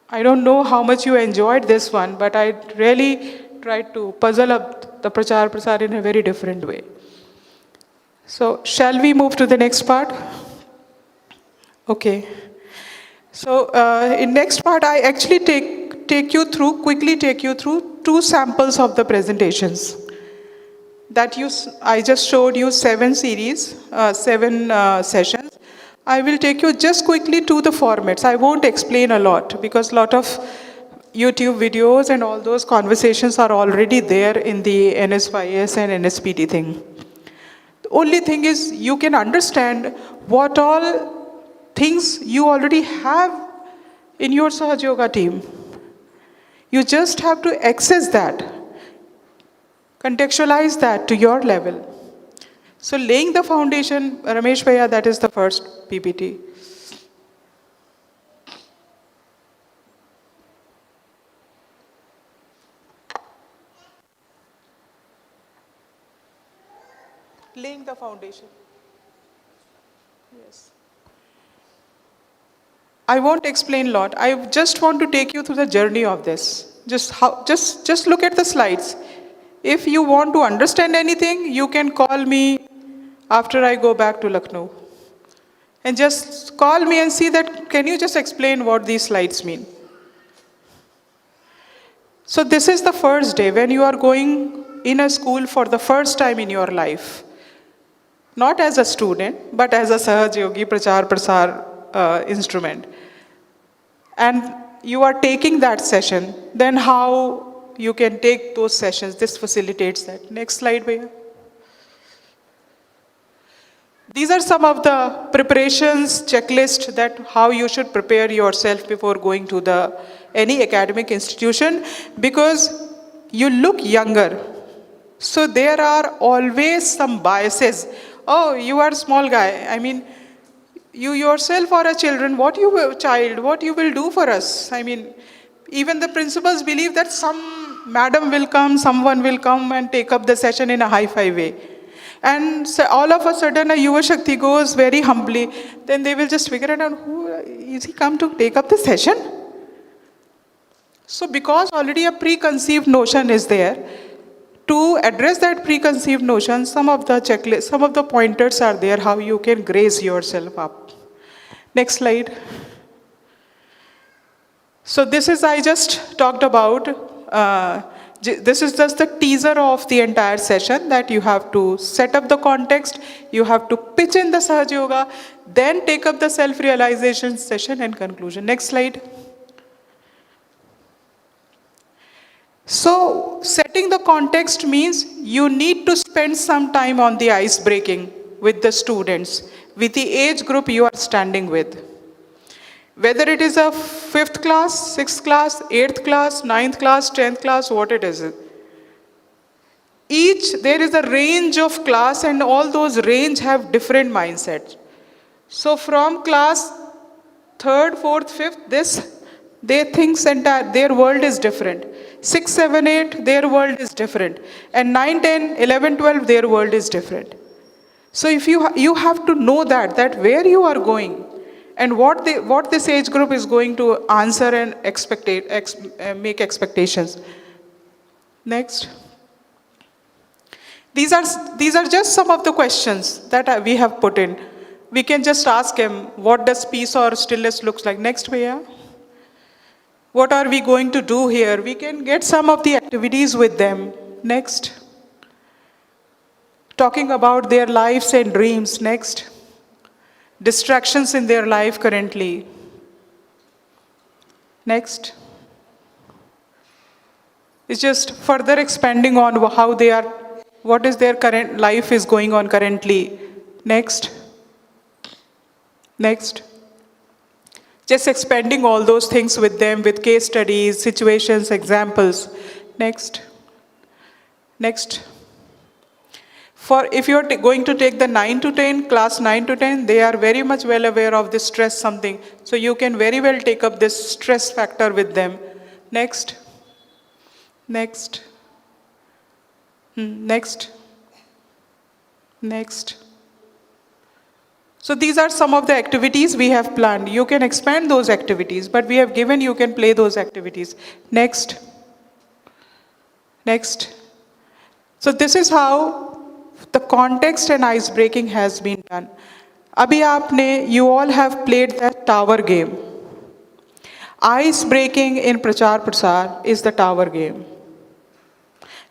I don't know how much you enjoyed this one, but I really tried to puzzle up the Prachar Prasar in a very different way. So shall we move to the next part? Okay. So in next part, I actually quickly take you through 2 samples of the presentations. I just showed you 7 series, 7 sessions. I will take you just quickly to the formats. I won't explain a lot because a lot of YouTube videos and all those conversations are already there in the NSYS and NSPT thing. The only thing is you can understand what all things you already have in your Sahaja Yoga team. You just have to access that, contextualize that to your level. So laying the foundation, Ramesh Bhaiya, that is the first PPT. Laying the foundation. Yes. I won't explain a lot. I just want to take you through the journey of this. Just look at the slides. If you want to understand anything, you can call me after I go back to Lucknow. And just call me and see that, can you just explain what these slides mean? So this is the first day when you are going in a school for the first time in your life. Not as a student, but as a Sahaja Yogi Prachar Prasar instrument. And you are taking that session, then how you can take those sessions, this facilitates that. Next slide, Bhaiya. These are some of the preparations, checklist that how you should prepare yourself before going to any academic institution, because you look younger. So there are always some biases. Oh, you are a small guy. I mean, you yourself are a child, what you will do for us? I mean, even the principals believe that some madam will come, someone will come and take up the session in a hi-fi way. And so all of a sudden a Yuva Shakti goes very humbly, then they will just figure it out, who is he come to take up the session? So because already a preconceived notion is there, to address that preconceived notion, some of the checklists, some of the pointers are there, how you can grace yourself up. Next slide. So this is, I just talked about, this is just the teaser of the entire session, that you have to set up the context, you have to pitch in the Sahaja Yoga, then take up the self-realization session and conclusion. Next slide. So setting the context means you need to spend some time on the ice breaking with the students, with the age group you are standing with. Whether it is a 5th class, 6th class, 8th class, 9th class, 10th class, what it is. There is a range of class, and all those range have different mindsets. So from class 3rd, 4th, 5th, this They think their world is different. 6, 7, 8, their world is different. And 9, 10, 11, 12, their world is different. So if you have to know that where you are going and what this age group is going to answer and make expectations. Next. These are just some of the questions that we have put in. We can just ask him, what does peace or stillness looks like? Next, Bhaiya. What are we going to do here? We can get some of the activities with them. Next. Talking about their lives and dreams. Next. Distractions in their life currently. Next. It's just further expanding on how they are, what is their current life is going on currently. Next. Next. Just expanding all those things with them with case studies, situations, examples. Next. Next. For if you're going to take the 9 to 10, class 9 to 10, they are very much well aware of this stress something. So you can very well take up this stress factor with them. Next. Next. Next. Next. So these are some of the activities we have planned. You can expand those activities, but we have given you can play those activities. Next. Next. So this is how the context and ice breaking has been done. Abhi you all have played that tower game. Ice breaking in Prachar Prasar is the tower game.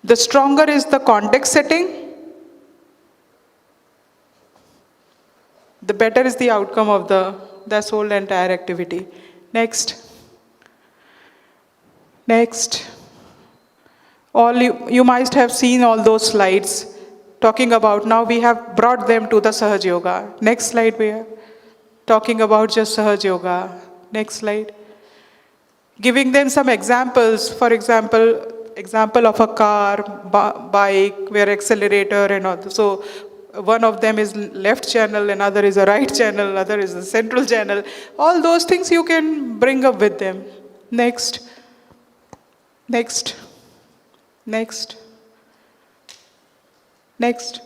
The stronger is the context setting, the better is the outcome of this whole entire activity. Next. Next. You might have seen all those slides talking about, now we have brought them to the Sahaj Yoga. Next slide, we are talking about just Sahaj Yoga. Next slide. Giving them some examples, for example of a car, bike, where accelerator and all. So one of them is left channel, another is a right channel, another is a central channel. All those things you can bring up with them. Next. Next. Next. Next.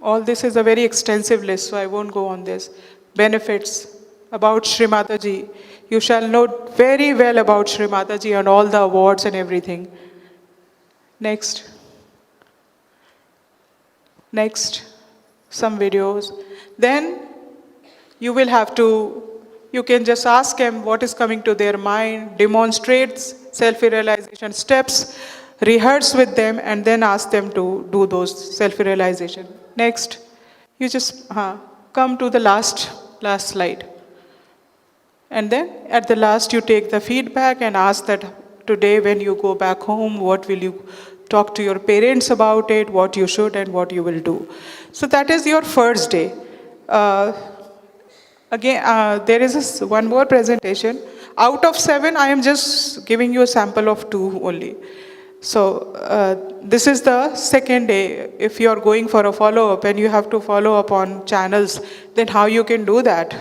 All this is a very extensive list, so I won't go on this. Benefits about Shri Mataji. You shall know very well about Shri Mataji and all the awards and everything. Next. Next. Some videos. Then you will have to, you can just ask them what is coming to their mind, demonstrates self-realization steps, rehearse with them, and then ask them to do those self-realization. Next. You just come to the last slide. And then at the last you take the feedback and ask that today when you go back home, what will you talk to your parents about it, what you should and what you will do. So that is your first day. Again, there is one more presentation. Out of 7, I am just giving you a sample of 2 only. So this is the second day. If you are going for a follow-up and you have to follow up on channels, then how you can do that?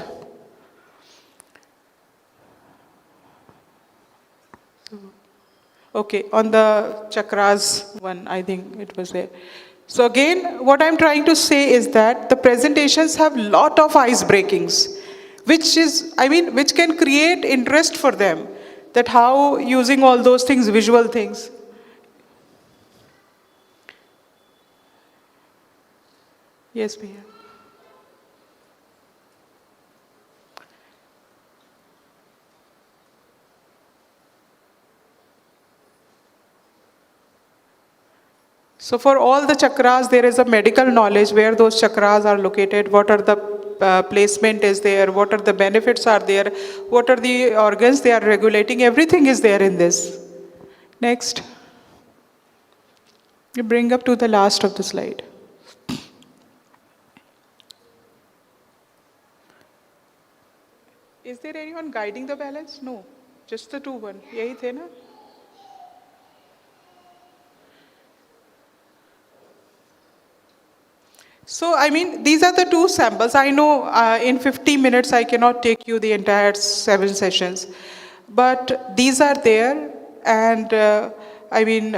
Okay, on the chakras one, I think it was there. So again, what I'm trying to say is that the presentations have lot of ice breakings, which can create interest for them, that how using all those things, visual things. Yes, Bhaiya. So for all the chakras, there is a medical knowledge where those chakras are located, what are the placement is there, what are the benefits are there, what are the organs they are regulating, everything is there in this. Next. You bring up to the last of the slide. Is there anyone guiding the balance? No, just the 2 one. Yahi the na? So, I mean, these are the two samples. I know in 50 minutes I cannot take you the entire 7 sessions, but these are there, and I mean,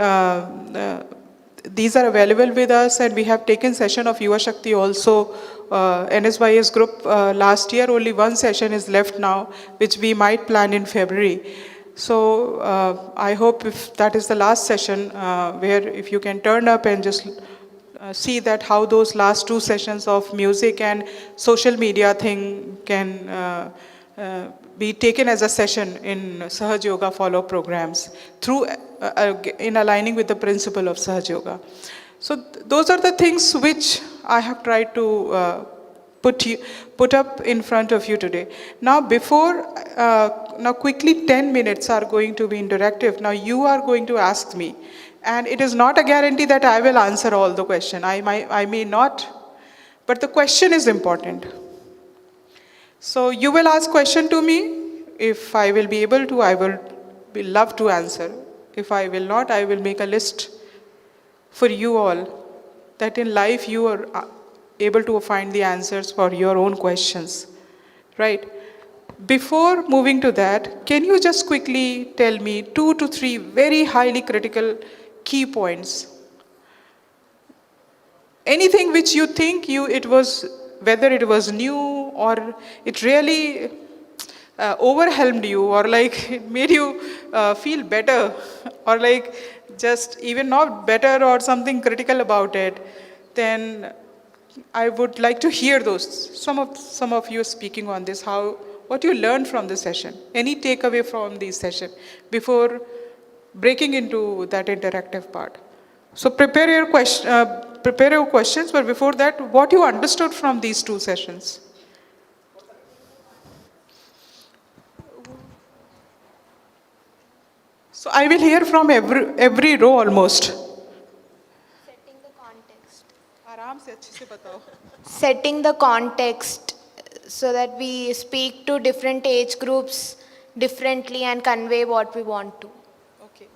these are available with us, and we have taken session of Yuva Shakti also, NSYS group last year. Only one session is left now, which we might plan in February. So I hope if that is the last session, where if you can turn up and just see that how those last 2 sessions of music and social media thing can be taken as a session in Sahaj Yoga follow programs through in aligning with the principle of Sahaj Yoga. So those are the things which I have tried to put up in front of you today. Now now quickly 10 minutes are going to be interactive. Now you are going to ask me, and it is not a guarantee that I will answer all the question. I may not, but the question is important. So you will ask question to me. If I will be able to, I will be love to answer. If I will not, I will make a list for you all that in life you are able to find the answers for your own questions, right? Before moving to that, can you just quickly tell me 2 to 3 very highly critical key points? Anything which you think it was, whether it was new or it really overwhelmed you, or like it made you feel better, or like just even not better or something critical about it, then I would like to hear those. Some of you speaking on this, what you learned from the session. Any takeaway from the session before breaking into that interactive part. So prepare your questions, but before that, what you understood from these 2 sessions. So I will hear from every row almost. Setting the context. आराम से अच्छे से बताओ. Setting the context so that we speak to different age groups differently and convey what we want to. Okay.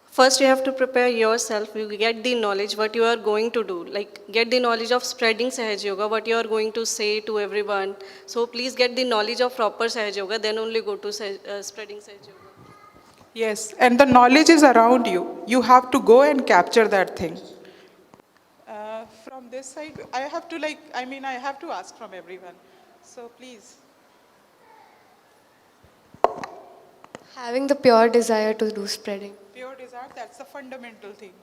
First, you have to prepare yourself. You get the knowledge what you are going to do. Like get the knowledge of spreading Sahaj Yoga, what you are going to say to everyone. So please get the knowledge of proper Sahaj Yoga, then only go to spreading Sahaj Yoga. Yes, and the knowledge is around you. You have to go and capture that thing. From this side, I have to ask from everyone. So please. Having the pure desire to do spreading. Pure desire, that's the fundamental thing.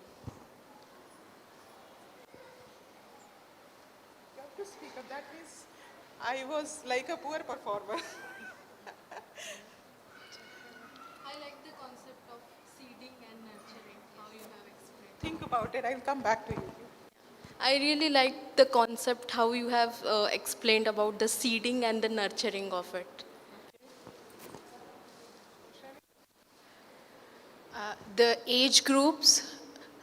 You have to speak up. That means I was like a poor performer. I like the concept of seeding and nurturing, how you have explained. Think about it. I'll come back to you. I really like the concept how you have explained about the seeding and the nurturing of it. The age groups,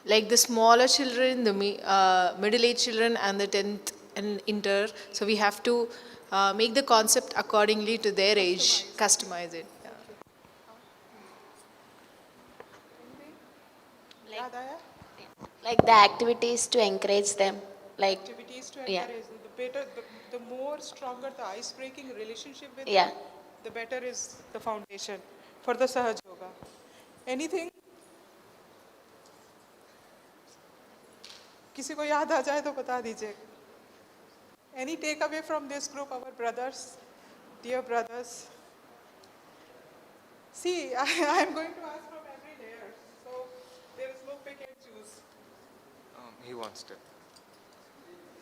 like the smaller children, the middle-aged children, and the 10th and inter. So we have to make the concept accordingly to their age, customize it. Like the activities to encourage them. Like Activities to encourage. The more stronger the ice-breaking relationship with Yeah. them, the better is the foundation for the Sahaj Yoga. Anything? किसी को याद आ जाए तो बता दीजिए. Any takeaway from this group, our brothers, dear brothers? See, I am going to ask from every layer, so there is no pick and choose. He wants to.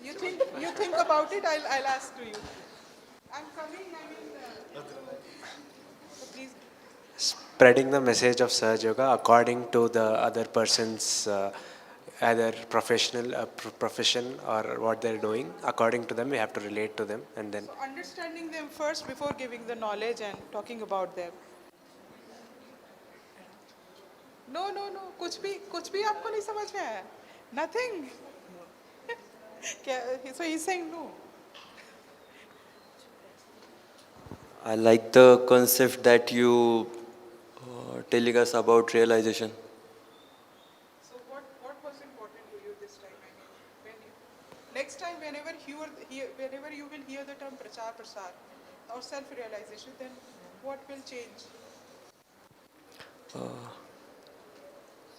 You think about it. I'll ask to you. I'm coming. So please. Spreading the message of Sahaj Yoga according to the other person's either profession or what they're doing. According to them, we have to relate to them, and then. So understanding them first before giving the knowledge and talking about them. No. कुछ भी आपको नहीं समझ में आया. Nothing. So he's saying no. I like the concept that you telling us about realization. So what was important to you hear the term prachar prasar or self-realization, then what will change?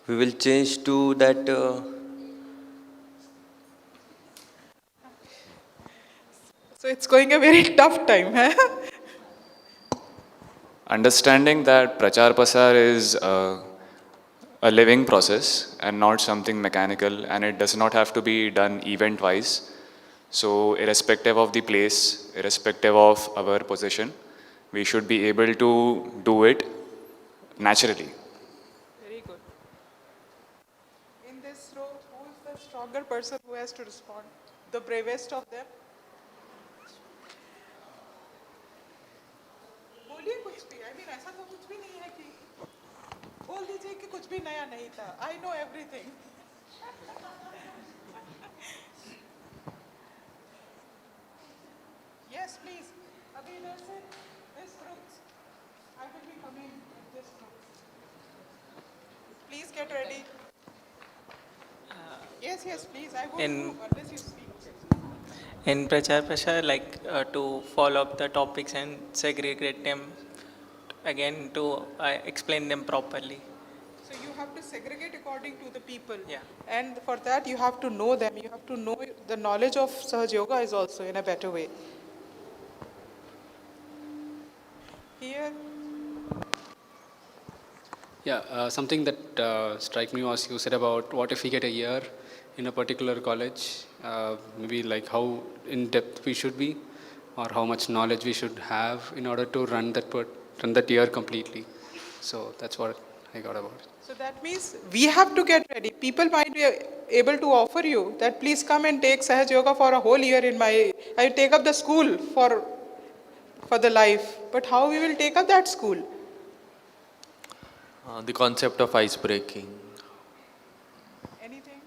We will change to that. So it's going a very tough time. Huh? Understanding that Prachar Pasar is a living process and not something mechanical, and it does not have to be done event wise. So, irrespective of the place, irrespective of our position, we should be able to do it naturally. Very good. In this row, who is the stronger person who has to respond? The bravest of them? बोलिए कुछ भी. I mean, ऐसा तो कुछ भी नहीं है कि बोल दीजिए कि कुछ भी नया नहीं था. I know everything. Yes, please. अभी इधर से this group. I will be coming in this group. Please get ready. Yes, please. I won't move unless you speak. In Prachar Prasar, like to follow up the topics and segregate them again to explain them properly. So you have to segregate according to the people. Yeah. And for that you have to know them. You have to know the knowledge of Sahaj Yoga is also in a better way. Here. Yeah, something that struck me was you said about what if we get a year in a particular college, maybe like how in depth we should be, or how much knowledge we should have in order to run that year completely. So that's what I got about it. So that means we have to get ready. People might be able to offer you that please come and take Sahaj Yoga for a whole year I take up the school for the life. But how we will take up that school? The concept of ice breaking. Anything?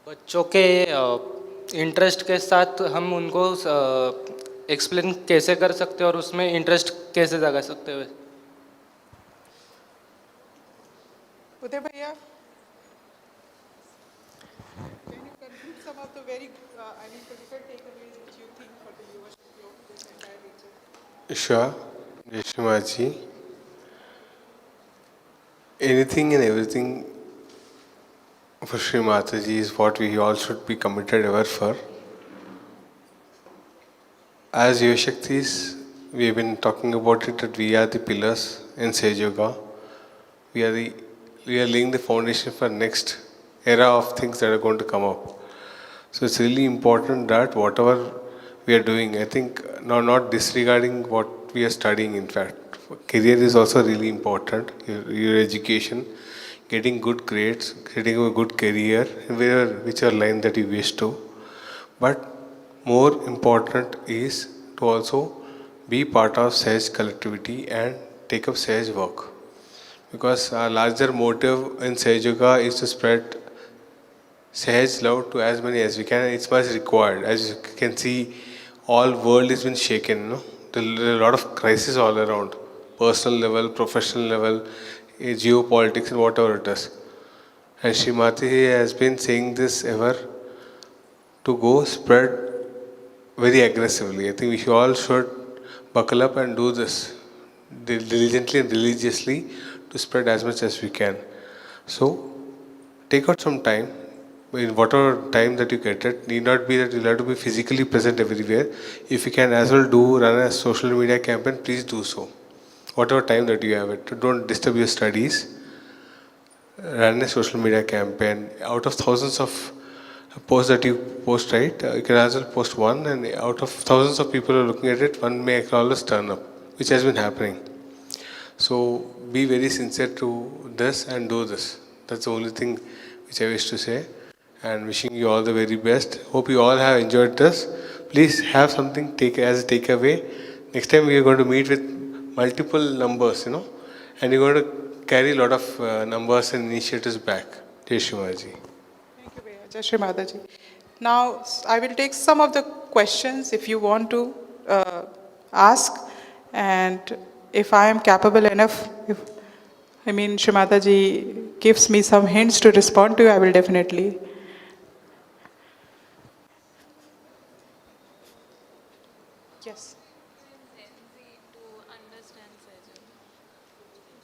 बच्चों के interest के साथ हम उनको explain कैसे कर सकते हैं और उसमें इंटरेस्ट कैसे जगा सकते हैं. Uday bhaiya, can you conclude some of the very critical takeaways which you think for the viewership of this entire region? Sure, Yeshmaji. Anything and everything for Sri Mataji is what we all should be committed ever for. As Yogashaktis, we have been talking about it that we are the pillars in Sage Yoga. We are laying the foundation for next era of things that are going to come up. So it's really important that whatever we are doing, I think not disregarding what we are studying, in fact. Career is also really important, your education, getting good grades, getting a good career, whichever line that you wish to. But more important is to also be part of Sage collectivity and take up Sage work. Because our larger motive in Sage Yoga is to spread Sage love to as many as we can. It's much required. As you can see, all world has been shaken. There are a lot of crises all around. Personal level, professional level, geopolitics and whatever it is. And Srimati has been saying this ever to go spread very aggressively. I think we all should buckle up and do this diligently and religiously to spread as much as we can. So take out some time, in whatever time that you get it. Need not be that you'll have to be physically present everywhere. If you can as well run a social media campaign, please do so. Whatever time that you have it, don't disturb your studies. Run a social media campaign. Out of thousands of posts that you post, right, you can as well post one, and out of thousands of people who are looking at it, one may always turn up, which has been happening. So be very sincere to this and do this. That's the only thing which I wish to say. And wishing you all the very best. Hope you all have enjoyed this. Please have something as a takeaway. Next time we are going to meet with multiple numbers, and you're going to carry a lot of numbers and initiatives back. Jai Shri Mataji. Thank you, Bhaiya. Jai Shri Mataji. Now, I will take some of the questions if you want to ask. And if I am capable enough, Shri Mataji gives me some hints to respond to, I will definitely. Yes.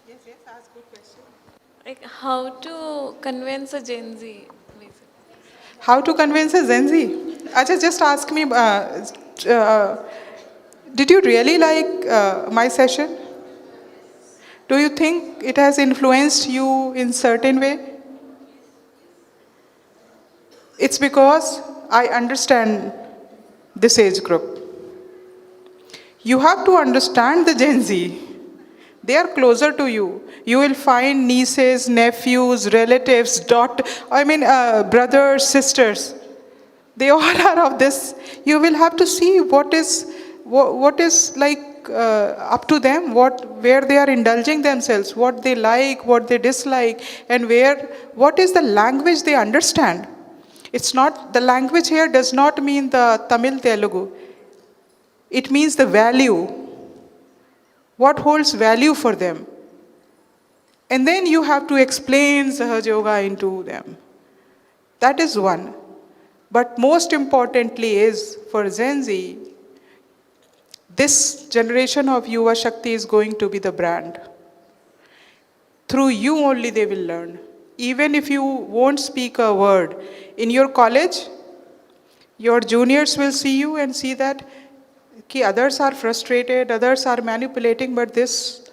Yes, yes, ask good question. Like how to convince a Gen Z, basically. How to convince a Gen Z? Acha, just ask me, did you really like my session? Do you think it has influenced you in certain way? It's because I understand this age group. You have to understand the Gen Z. They are closer to you. You will find nieces, nephews, relatives, brothers, sisters. They all are of this. You will have to see what is like up to them, where they are indulging themselves, what they like, what they dislike, and what is the language they understand. It's not, the language here does not mean the Tamil Telugu. It means the value. What holds value for them? And then you have to explain Sahaj Yoga into them. That is one. But most importantly is for Gen Z, this generation of Yuva Shakti is going to be the brand. Through you only they will learn. Even if you won't speak a word, in your college, your juniors will see you and see that others are frustrated, others are manipulating, but this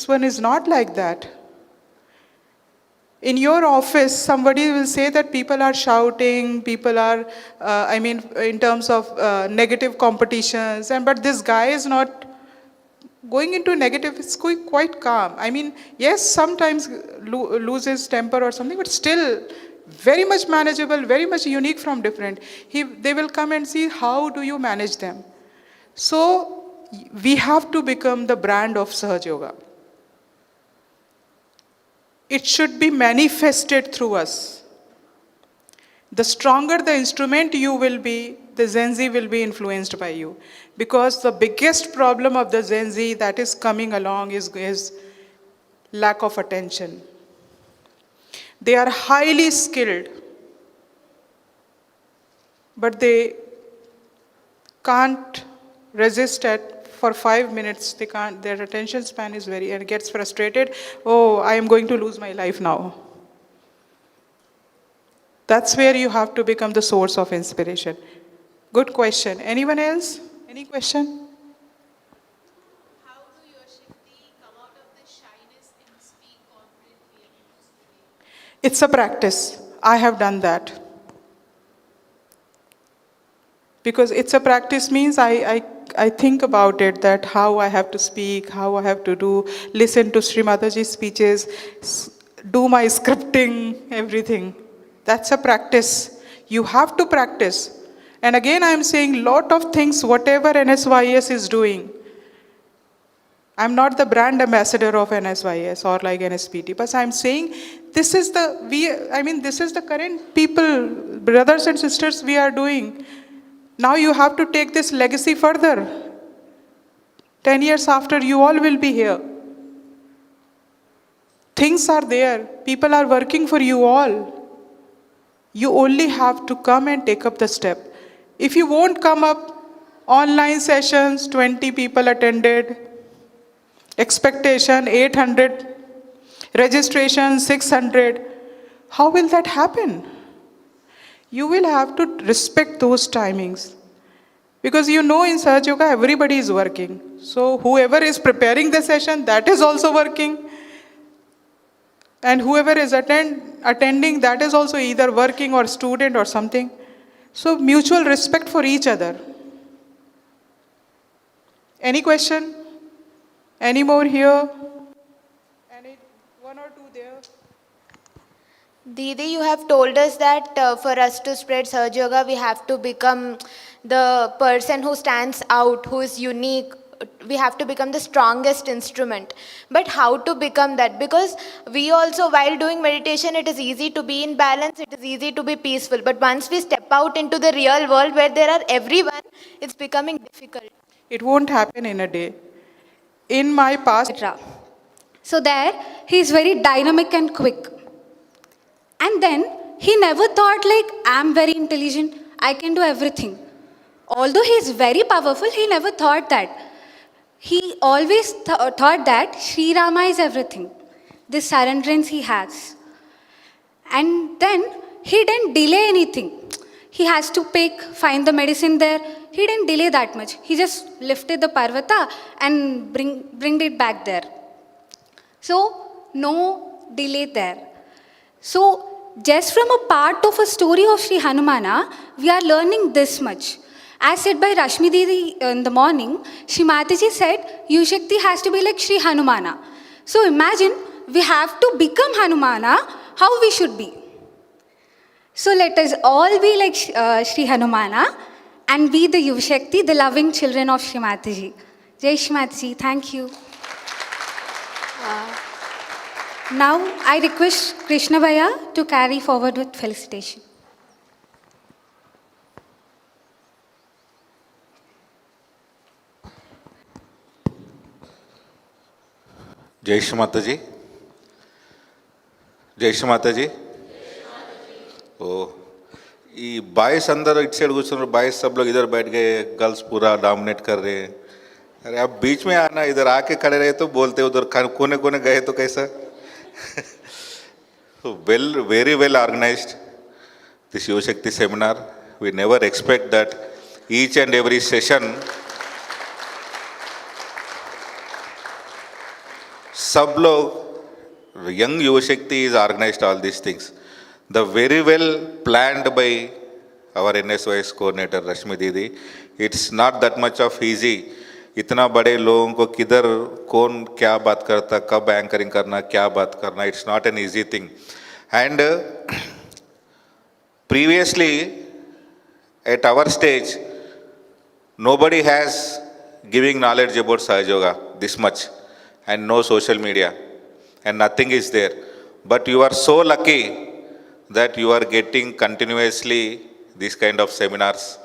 one is not like that. In your office, somebody will say that people are shouting, people are, in terms of negative competitions, but this guy is not going into negative, it's quite calm. Yes, sometimes loses temper or something, but still very much manageable, very much unique from different. They will come and see how do you manage them. So we have to become the brand of Sahaj Yoga. It should be manifested through us. The stronger the instrument you will be, the Gen Z will be influenced by you. Because the biggest problem of the Gen Z that is coming along is lack of attention. They are highly skilled, but they can't resist for 5 minutes. They can't, their attention span is and it gets frustrated. Oh, I am going to lose my life now. That's where you have to become the source of inspiration. Good question. Anyone else? Any question? How do your Shakti come out of the shyness and speak confidently? It's a practice. I have done that. Because it's a practice means I think about it, that how I have to speak, how I have to do, listen to Sri Mataji's speeches, do my scripting, everything. That's a practice. You have to practice. And again, I'm saying lot of things, whatever NSYS is doing. I'm not the brand ambassador of NSYS or like NSPT, but I'm saying this is the current people, brothers and sisters we are doing. Now you have to take this legacy further. 10 years after, you all will be here. Things are there. People are working for you all. You only have to come and take up the step. If you won't come up, online sessions, 20 people attended, expectation 800, registration 600. How will that happen? You will have to respect those timings. Because in Sahaj Yoga, everybody is working. So whoever is preparing the session, that is also working. And whoever is attending, that is also either working or student or something. So mutual respect for each other. Any question? Any more here? Any one or two there? Didi, you have told us that for us to spread Sahaj Yoga, we have to become the person who stands out, who is unique. We have to become the strongest instrument. But how to become that? Because we also, while doing meditation, it is easy to be in balance, it is easy to be peaceful. But once we step out into the real world where there are everyone, it's becoming difficult. It won't happen in a day. In my past... So there, he is very dynamic and quick. And then, he never thought like, I'm very intelligent, I can do everything. Although he is very powerful, he never thought that. He always thought that Sri Rama is everything. This surrenderance he has. And then he didn't delay anything. He has to find the medicine there. He didn't delay that much. He just lifted the Parvata and bring it back there. So, no delay there. So, just from a part of a story of Sri Hanumana, we are learning this much. As said by Rashmi Didi in the morning, Shri Mataji said, Yushakti has to be like Sri Hanumana. So, imagine we have to become Hanumana, how we should be. So, let us all be like Sri Hanumana and be the Yuva, the loving children of Shri Mataji. Jai Shri Mataji, thank you. Now, I request Krishna Bhaiya to carry forward with felicitation. जय श्री माता जी, जय श्री माता जी। ओ ये 22 अंदर it side घुस 22 सब लोग इधर बैठ गए, गर्ल्स पूरा डोमिनेट कर रहे हैं। अरे आप बीच में आना, इधर आके खड़े रहे तो बोलते, उधर कोने कोने गए तो कैसा। Well, very well organised this Yuva Shakti seminar. We never expect that each and every session सब लोग young युवा शक्ति is organized all these things. The very well planned by our NSYS coordinator Rashmi Didi. It's not that much of easy. इतना बड़े लोगों को किधर कौन क्या बात करता, कब एंकरिंग करना, क्या बात करना, it's not an easy thing. And previously at our stage, nobody has giving knowledge about Sahaja Yoga this much, and no social media, and nothing is there. But you are so lucky that you are getting continuously these kind of seminars.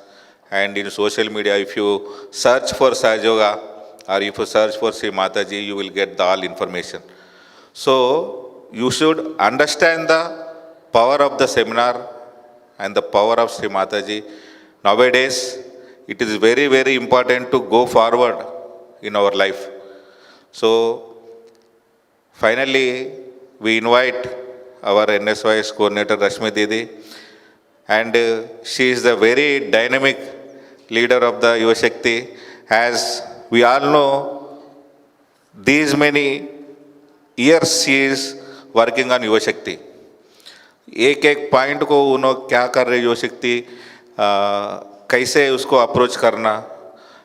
And in social media, if you search for Sahaja Yoga or if you search for Sri Mataji, you will get the all information. So you should understand the power of the seminar and the power of Sri Mataji. Nowadays, it is very, very important to go forward in our life. So finally, we invite our NSYS coordinator Rashmi Didi, and she is the very dynamic leader of the Yuva Shakti. As we all know, these many years she is working on Yuva Shakti. एक एक point को उन्होंने क्या कर रहे युवा शक्ति, कैसे उसको अप्रोच करना,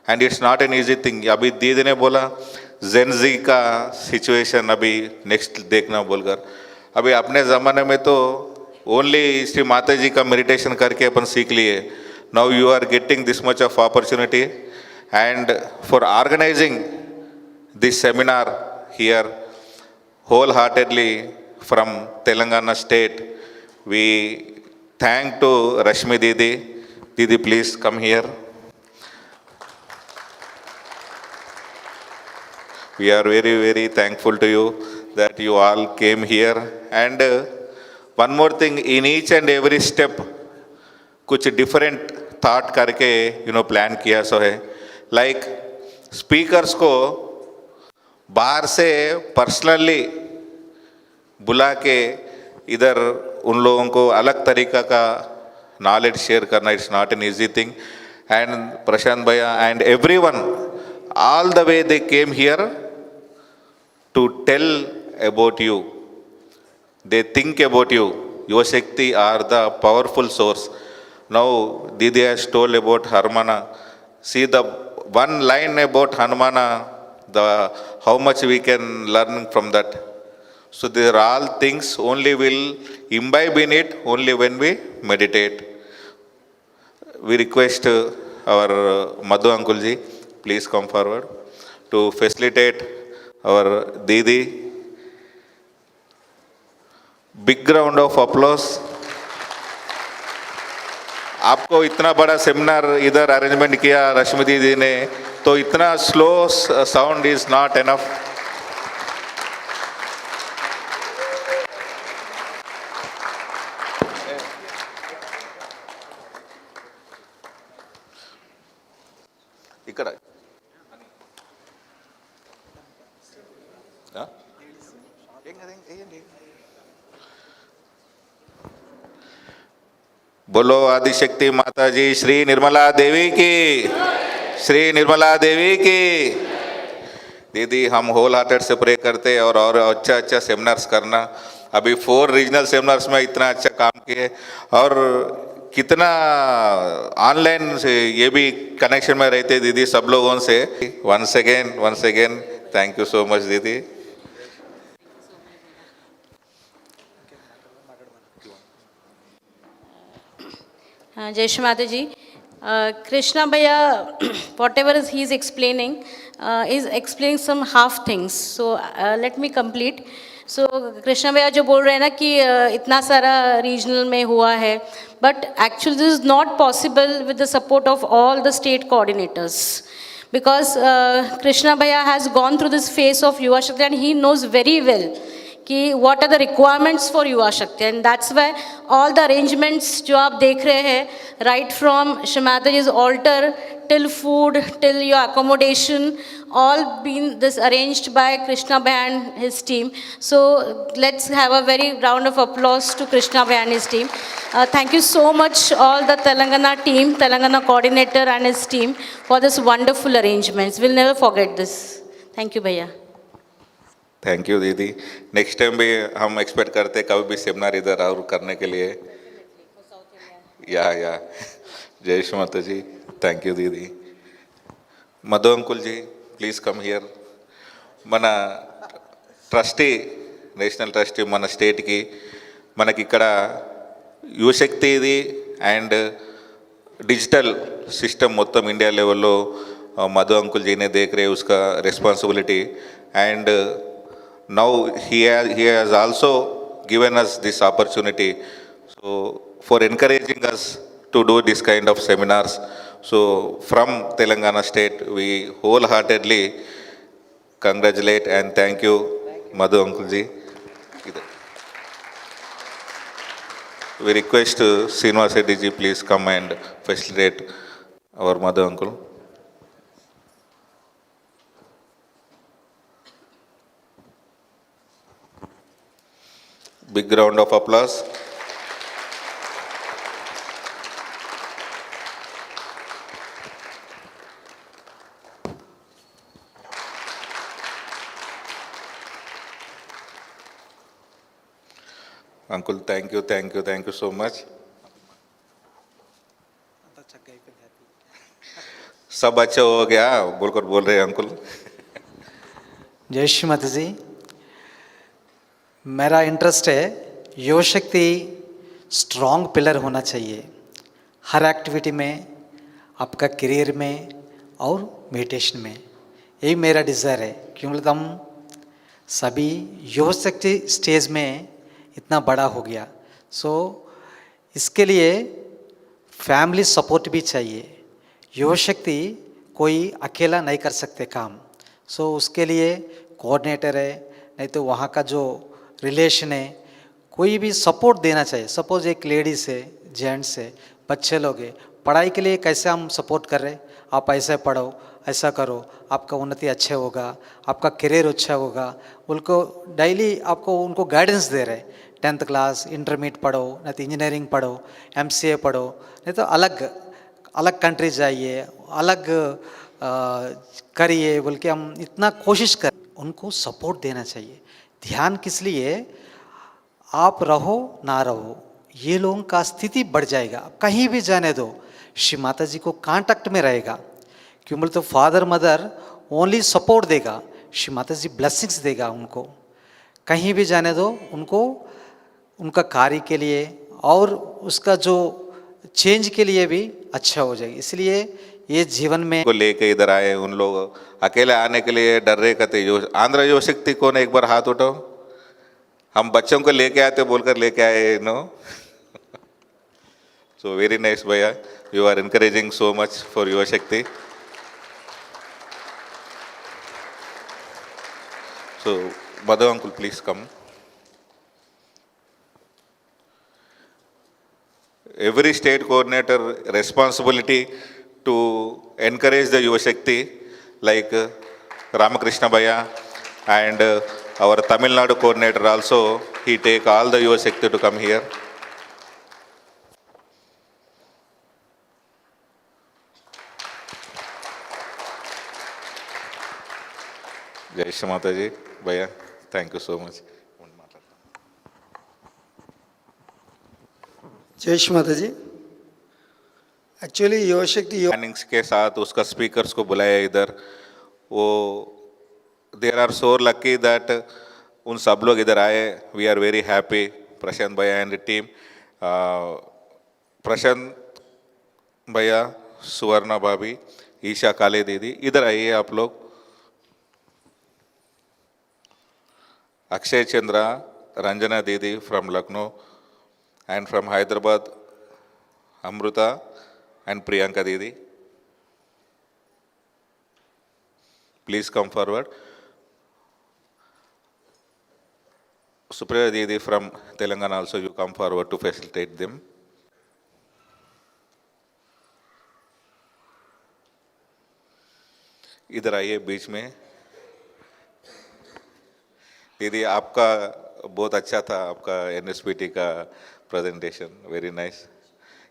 and it's not an easy thing. अभी दीदी ने बोला जेनजी का सिचुएशन अभी नेक्स्ट देखना बोलकर. अभी अपने ज़माने में तो ओनली श्री माता जी का मेडिटेशन करके अपन सीख लिए. Now you are getting this much of opportunity, and for organising this seminar here wholeheartedly from Telangana state, we thank to Rashmi Didi. Didi, please come here. We are very, very thankful to you that you all came here. And one more thing, in each and every step, कुछ different thought करके plan किया सो है. Like speakers को बाहर से personally बुला के इधर उन लोगों को अलग तरीका का नॉलेज शेयर करना, it's not an easy thing. And Prashant भैया and everyone, all the way they came here to tell about you. They think about you. Yuva Shakti are the powerful source. Now didi has told about Hanumana. See the one line about Hanumana, the how much we can learn from that. So these are all things only will imbibe in it only when we meditate. We request our Madhu Uncle ji, please come forward to facilitate our Didi. Big round of applause. आपको इतना बड़ा seminar इधर arrangement किया रश्मि दीदी ने, तो इतना slow sound is not enough. ఇక్కడ बोलो आदिशक्ति माता जी श्री निर्मला देवी की, श्री निर्मला देवी की। दीदी हम होल हार्टेड से प्रे करते और अच्छा अच्छा सेमिनार्स करना। अभी 4 रीजनल सेमिनार्स में इतना अच्छा काम किए और कितना ऑनलाइन से ये भी कनेक्शन में रहते दीदी सब लोगों से। Once again thank you so much दीदी। Jai Shri Mata Ji. Krishna Bhaiya, whatever he is explaining some half things. So let me complete. So Krishna Bhaiya जो बोल रहे हैं ना कि इतना सारा regional में हुआ है, but actually this is not possible with the support of all the state coordinators. Because Krishna Bhaiya has gone through this phase of Yuva Shakti and he knows very well कि what are the requirements for Yuva Shakti, and that's why all the arrangements जो आप देख रहे हैं, right from Shri Mataji's altar till food till your accommodation, all been this arranged by Krishna Bhai and his team. So let's have a very round of applause to Krishna Bhai and his team. Thank you so much all the Telangana team, Telangana coordinator and his team for this wonderful arrangements. We'll never forget this. Thank you Bhaiya. Thank you दीदी। Next time भी हम expect करते कभी भी seminar इधर और करने के लिए। या जय श्री माता जी। थैंक यू दीदी। मधु अंकुल जी प्लीज कम हियर। మన ట్రస్టీ నేషనల్ ట్రస్టీ మన స్టేట్కి మనకి ఇక్కడ యువశక్తి ఇది అండ్ डिजिटल सिस्टम మొత్తం ఇండియా లెవెల్లో मधु अंकुल जी ने देख रहे उसका responsibility and now he has also given us this opportunity so for encouraging us to do this kind of seminars. So from Telangana state we wholeheartedly congratulate and thank you Madhu uncle ji. We request Srinivas Reddy ji please come and facilitate our Madhu uncle. Big round of applause. Uncle, thank you so much. सब अच्छा हो गया बोलकर बोल रहे हैं अंकुल। जय श्री माता जी। मेरा इंटरेस्ट है युवा शक्ति स्ट्रॉन्ग पिलर होना चाहिए हर एक्टिविटी में, आपका करियर में और मेडिटेशन में। यही मेरा डिज़ायर है क्योंकि हम सभी युवा शक्ति स्टेज में इतना बड़ा हो गया। सो इसके लिए फैमिली सपोर्ट भी चाहिए। युवा शक्ति कोई अकेला नहीं कर सकते काम। सो उसके लिए कोऑर्डिनेटर है, नहीं तो वहाँ का जो रिलेशन है कोई भी सपोर्ट देना चाहिए। सपोज एक लेडीज़ है, जेंट्स है, बच्चे लोग हैं, पढ़ाई के लिए कैसे हम सपोर्ट कर रहे, आप ऐसे पढ़ो, ऐसा करो, आपका उन्नति अच्छे होगा, आपका करियर अच्छा होगा, उनको डेली आपको उनको गाइडेंस दे रहे। 10th क्लास इंटरमीडिएट पढ़ो, नहीं तो इंजीनियरिंग पढ़ो, MCA पढ़ो, नहीं तो अलग कंट्री जाइए, अलग करिए बोल के हम इतना कोशिश कर, उनको सपोर्ट देना चाहिए। ध्यान किस लिए, आप रहो ना रहो ये लोगों का स्थिति बढ़ जाएगा। कहीं भी जाने दो श्री माता जी को कांटेक्ट में रहेगा। क्यों बोले तो फादर मदर ओनली सपोर्ट देगा, श्री माता जी ब्लेसिंग्स देगा उनको। कहीं भी जाने दो उनको, उनका कार्य के लिए और उसका जो चेंज के लिए भी अच्छा हो जाएगी। इसलिए ये जीवन में को लेके इधर आए उन लोग अकेले आने के लिए डर रहे कहते आंध्र युवा शक्ति को ने एक बार हाथ उठाओ। हम बच्चों को लेके आते बोलकर लेके आए नो। So very nice bhaiya, you are encouraging so much for Yuva Shakti. So Madhu uncle please come. Every state coordinator responsibility to encourage the Yuva Shakti like Ramakrishna Bhaiya and our Tamil Nadu coordinator also, he take all the Yuva Shakti to come here. Jai Shri Mataji, Bhaiya, thank you so much. जय श्री माता जी actually युवा शक्ति plannings के साथ उसका speakers को बुलाया इधर वो there are so lucky that उन सब लोग इधर आए we are very happy Prashant भैया एंड टीम प्रशांत भैया सुवर्णा भाभी ईशा काले दीदी इधर आइए आप लोग अक्षय चंद्रा रंजना दीदी from Lucknow and from Hyderabad, Amruta and Priyanka Didi. Please come forward. Supriya Didi from Telangana also, you come forward to facilitate them. इधर आइए बीच में दीदी आपका बहुत अच्छा था आपका एनएसपीटी का प्रेजेंटेशन वेरी नाइस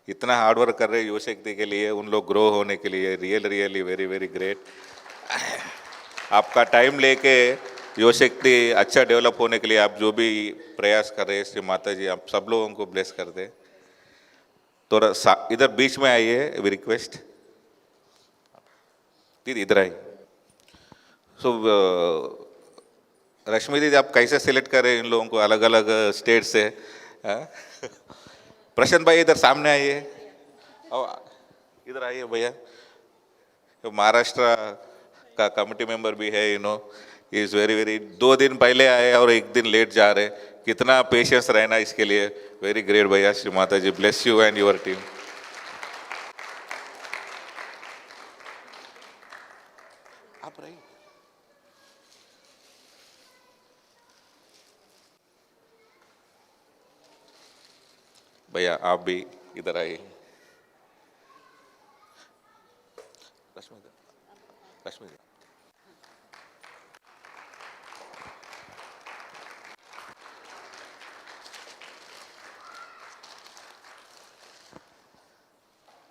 इतना हार्ड वर्क कर रहे युवा शक्ति के लिए उन लोग ग्रो होने के लिए रियली वेरी वेरी ग्रेट आपका टाइम लेके युवा शक्ति अच्छा डेवलप होने के लिए आप जो भी प्रयास कर रहे हैं श्री माता जी आप सब लोगों को ब्लेस कर दे थोड़ा इधर बीच में आइए वी रिक्वेस्ट दीदी इधर आइए सो रश्मि दीदी आप कैसे सिलेक्ट कर रहे हैं इन लोगों को अलग अलग स्टेट से प्रशांत भाई इधर सामने आइए इधर आइए भैया महाराष्ट्र का कमेटी मेंबर भी है यू नो इज वेरी 2 दिन पहले आए और 1 दिन लेट जा रहे कितना पेशेंस रहना इसके लिए very great bhaiya Shri Mata ji bless you and your team आप रहिए भैया आप भी इधर आइए रश्मि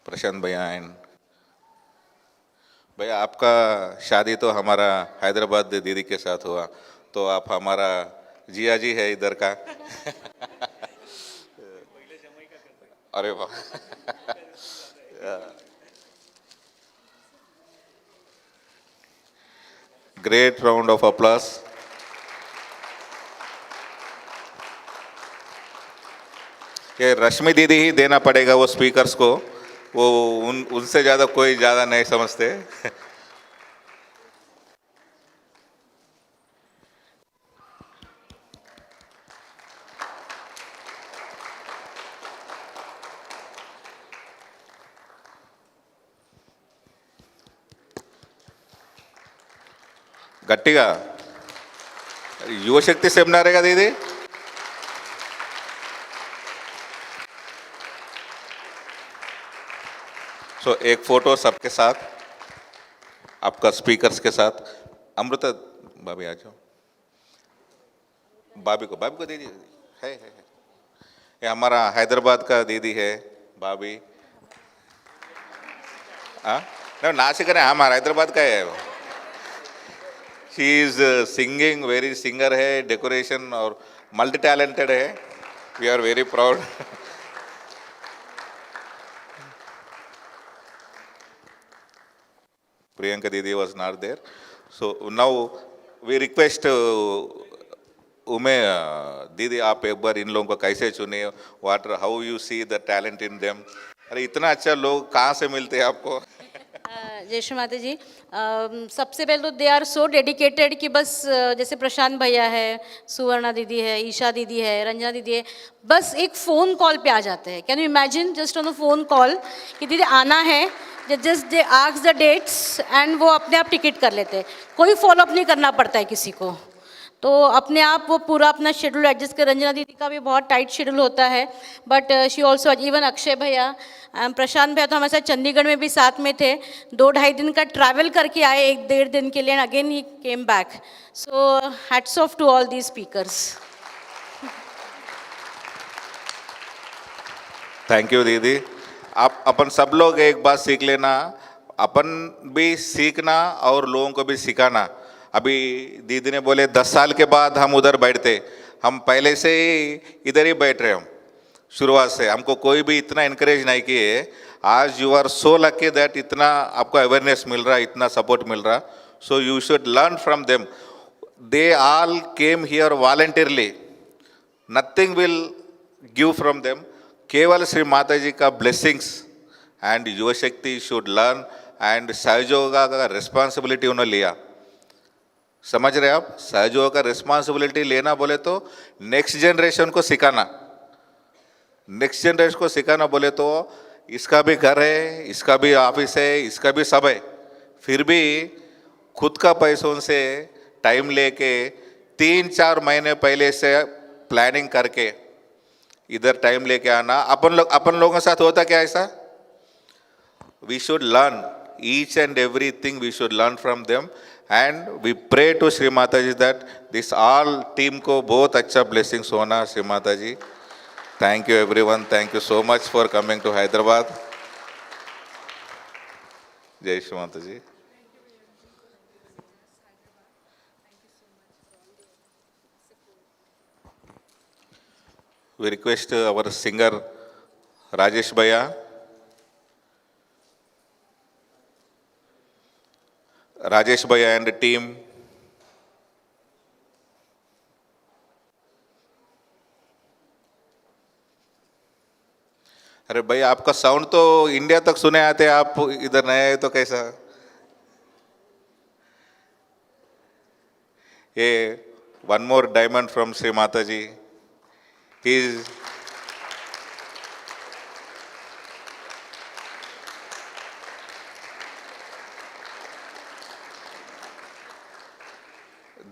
प्रशांत भैया एंड भैया आपका शादी तो हमारा हैदराबाद दीदी के साथ हुआ तो आप हमारा जिया जी है इधर का अरे वाह ग्रेट राउंड ऑफ अप्लॉज ये रश्मि दीदी ही देना पड़ेगा वो स्पीकर्स को वो उनसे ज़्यादा कोई ज़्यादा नहीं समझते గట్టిగా युवशक्ति सेमिनार है दीदी सो एक फोटो सबके साथ आपका स्पीकर्स के साथ अमृता भाभी आ जाओ भाभी को दीदी है ये हमारा हैदराबाद का दीदी है भाभी नासिक है हमारा हैदराबाद का है she is singing very singer है डेकोरेशन और मल्टी टैलेंटेड है we are very proud Priyanka Didi was not there. So now we request Ume Didi आप एक बार इन लोगों को कैसे चुने what how you see the talent in them अरे इतना अच्छा लोग कहाँ से मिलते हैं आपको जय श्री माता जी सबसे पहले तो दे आर सो डेडिकेटेड कि बस जैसे प्रशांत भैया है सुवर्णा दीदी है ईशा दीदी है रंजना दीदी है बस एक फ़ोन कॉल पे आ जाते हैं can you imagine just on a phone call कि दीदी आना है just they ask the dates and वो अपने आप टिकट कर लेते हैं कोई फॉलोअप नहीं करना पड़ता है किसी को तो अपने आप वो पूरा अपना शेड्यूल एडजस्ट कर, रंजना दीदी का भी बहुत टाइट शेड्यूल होता है, but she also, even Akshay भैया, प्रशांत भैया तो हमारे साथ चंडीगढ़ में भी साथ में थे, 2-2.5 दिन का ट्रैवल करके आए 1-1.5 दिन के लिए, and again he came back. So hats off to all these speakers. Thank you दीदी. आप अपन सब लोग एक बात सीख लेना, अपन भी सीखना और लोगों को भी सिखाना. अभी दीदी ने बोले 10 साल के बाद हम उधर बैठते, हम पहले से ही इधर ही बैठ रहे. हम शुरुआत से हमको कोई भी इतना इनकरेज नहीं किए. आज you are so lucky that इतना आपको अवेयरनेस मिल रहा, इतना सपोर्ट मिल रहा. So you should learn from them. They all came here voluntarily, nothing will give from them. केवल श्री माता जी का ब्लेसिंग्स एंड युवा शक्ति शुड लर्न, एंड सहयोगा का रिस्पॉन्सिबिलिटी उन्होंने लिया. समझ रहे आप? सहयोगा का रिस्पॉन्सिबिलिटी लेना बोले तो नेक्स्ट जनरेशन को सिखाना, नेक्स्ट जनरेशन को सिखाना बोले तो इसका भी घर है, इसका भी ऑफिस है, इसका भी सब है, फिर भी खुद का पैसों से टाइम लेके 3-4 महीने पहले से प्लानिंग करके इधर टाइम लेके आना. अपन लोगों के साथ होता क्या ऐसा? We should learn each and everything, we should learn from them, and we pray to Shri Mata ji that this all team को बहुत अच्छा ब्लेसिंग्स होना. Shri Mata ji, thank you everyone, thank you so much for coming to Hyderabad. जय श्री माता जी. We request our singer Rajesh Bhaiya. Rajesh Bhaiya and the team. अरे भाई, आपका sound तो India तक सुने आते, आप इधर नए हैं तो कैसा? ये one more diamond from Shri Mata ji. He's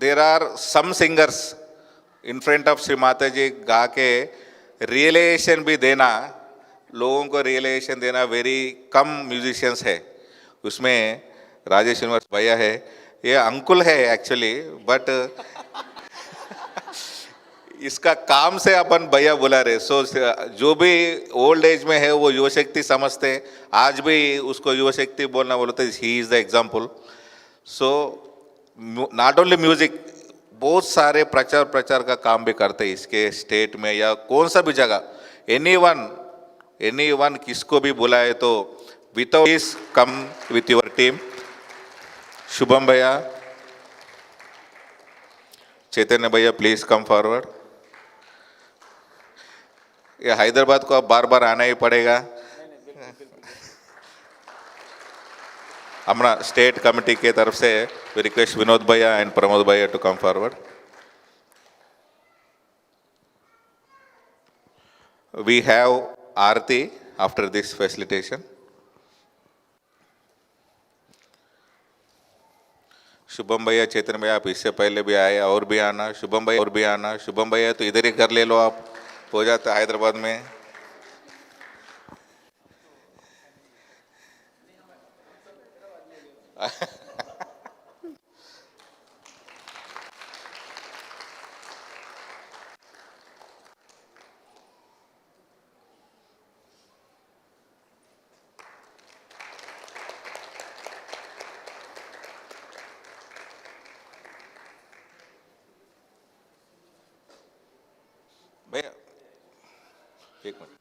there are some singers in front of Sri Mata ji गा के रियलाइजेशन भी देना, लोगों को रियलाइजेशन देना वेरी कम म्यूजिशियंस है. उसमें राजेश यूनिवर्स भैया है, ये अंकुल है एक्चुअली, बट इसका काम से अपन भैया बुला रहे. सो जो भी ओल्ड एज में है वो युवा शक्ति समझते, आज भी उसको युवा शक्ति बोलना बोलते. He is the example. So not only music, बहुत सारे प्रचार का काम भी करते हैं इसके स्टेट में या कौन सा भी जगह. एनीवन किसको भी बुलाए तो without this come with your team. Shubham भैया, चैतन्य भैया, प्लीज कम फॉरवर्ड. ये हैदराबाद को अब बार बार आना ही पड़ेगा. हमारा स्टेट कमेटी के तरफ से वी रिक्वेस्ट विनोद भैया एंड प्रमोद भैया to come forward. We have aarti after this facilitation. Shubham भैया, चेतन भैया, आप इससे पहले भी आए, और भी आना. शुभम भैया और भी आना. शुभम भैया तो इधर ही घर ले लो, आप हो जाता हैदराबाद में. भैया एक मिनट.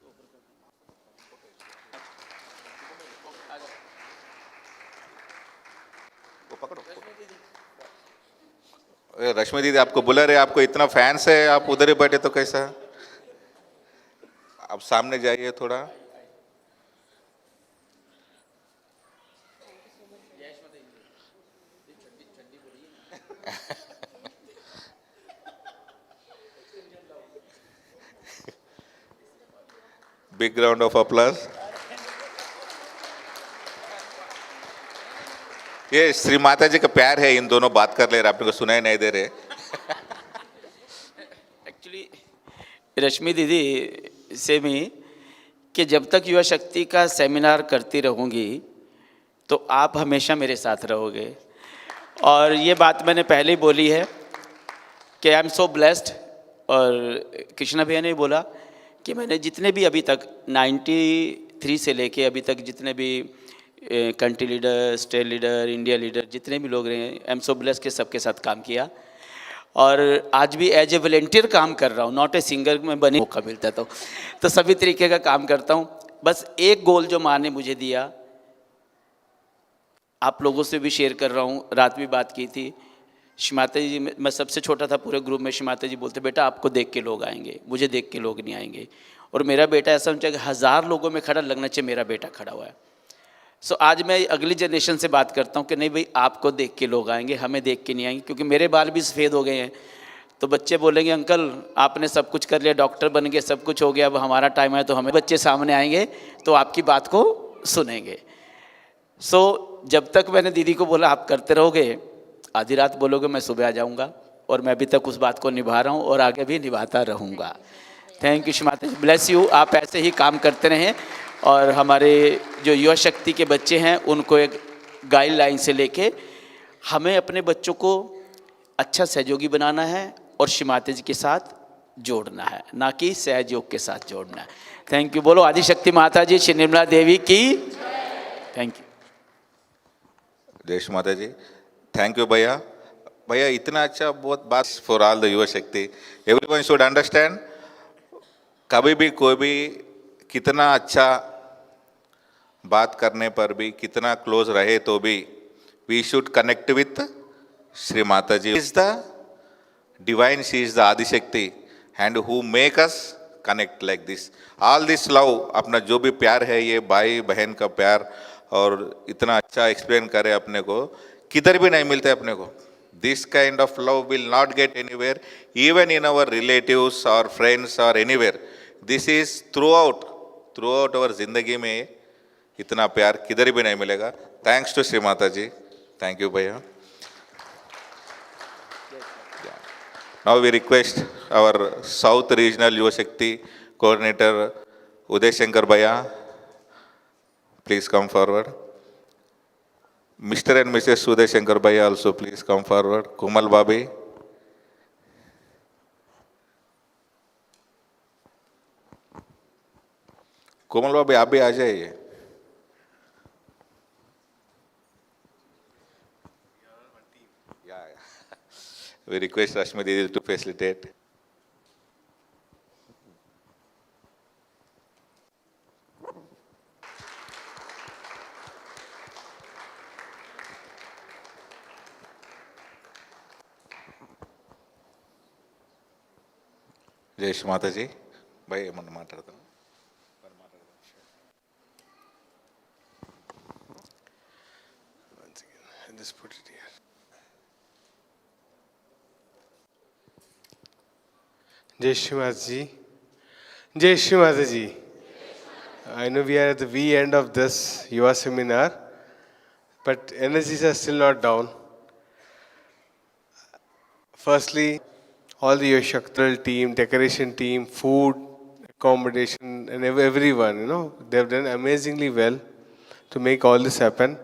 वो पकड़ो. रश्मि दीदी आपको बुला रहे, आपको इतना फैंस है, आप उधर ही बैठे तो कैसा? आप सामने जाइए थोड़ा. Big round of applause. ये श्री माता जी का प्यार है, इन दोनों बात कर ले रहे, आपने को सुनाई नहीं दे रहे. रश्मि दीदी से भी कि जब तक युवा शक्ति का सेमिनार करती रहूँगी तो आप हमेशा मेरे साथ रहोगे। और ये बात मैंने पहले ही बोली है कि आई एम सो ब्लेस्ड। और कृष्णा भैया ने बोला कि मैंने जितने भी अभी तक 93 से लेके अभी तक जितने भी country leader, state leader, India leader, जितने भी लोग रहे, आई एम सो ब्लेस्ड के सबके साथ काम किया। और आज भी एज ए वॉलेंटियर काम कर रहा हूँ, नॉट ए सिंगर में बने मौका मिलता तो सभी तरीके का काम करता हूँ। बस एक गोल जो माँ ने मुझे दिया, आप लोगों से भी शेयर कर रहा हूँ, रात भी बात की थी। शिमाता जी, मैं सबसे छोटा था पूरे ग्रुप में, शिमाता जी बोलते बेटा आपको देख के लोग आएंगे, मुझे देख के लोग नहीं आएंगे। और मेरा बेटा ऐसा होना चाहिए कि 1000 लोगों में खड़ा लगना चाहिए मेरा बेटा खड़ा हुआ है। सो आज मैं अगली जनरेशन से बात करता हूँ कि नहीं भाई आपको देख के लोग आएंगे, हमें देख के नहीं आएंगे। क्योंकि मेरे बाल भी सफ़ेद हो गए हैं तो बच्चे बोलेंगे अंकल आपने सब कुछ कर लिया, डॉक्टर बन गए, सब कुछ हो गया, अब हमारा टाइम है। तो हमें बच्चे सामने आएंगे तो आपकी बात को सुनेंगे। सो जब तक मैंने दीदी को बोला आप करते रहोगे, आधी रात बोलोगे मैं सुबह आ जाऊँगा। और मैं अभी तक उस बात को निभा रहा हूँ और आगे भी निभाता रहूँगा। Thank you Shrimata ji, bless you. आप ऐसे ही काम करते रहें और हमारे जो युवा शक्ति के बच्चे हैं उनको एक गाइडलाइन से लेके हमें अपने बच्चों को अच्छा सहयोगी बनाना है और शिमाता जी के साथ जोड़ना है, ना कि सहयोग के साथ जोड़ना है। Thank you. बोलो आदिशक्ति माता जी, श्री निर्मला देवी की। Thank you. जय श्री माता जी। थैंक यू भैया। भैया इतना अच्छा बहुत बात फॉर ऑल द युवा शक्ति। एवरीवन शुड अंडरस्टैंड, कभी भी कोई भी कितना अच्छा बात करने पर भी, कितना क्लोज रहे तो भी, we should connect with Shri Mata ji. Is the divine, she is the Adishakti and who make us connect like this. All this love, अपना जो भी प्यार है, ये भाई बहन का प्यार, और इतना अच्छा एक्सप्लेन करे अपने को, किधर भी नहीं मिलते अपने को। This kind of love will not get anywhere, even in our relatives और फ्रेंड्स और anywhere. This is throughout our जिंदगी में इतना प्यार किधर भी नहीं मिलेगा। Thanks to Shri Mata ji. Thank you भैया। Now we request our South Regional Yuva Shakti Coordinator Uday Shankar Bhaiya, please come forward. Mr. and Mrs. Uday Shankar Bhaiya also please come forward. Kumal Babi. कोमल बाबी आप भी आ जाइए। We request Rashmi Didi to facilitate. जय श्री माता जी। भाई मन माताड़ता Just put it here. Jai Shri Mata Ji. Jai Shri Mata Ji. I know we are at the V end of this Yuva seminar, but energies are still not down. Firstly, all the Yuva Shakti team, decoration team, food, accommodation, and everyone, they have done amazingly well to make all this happen.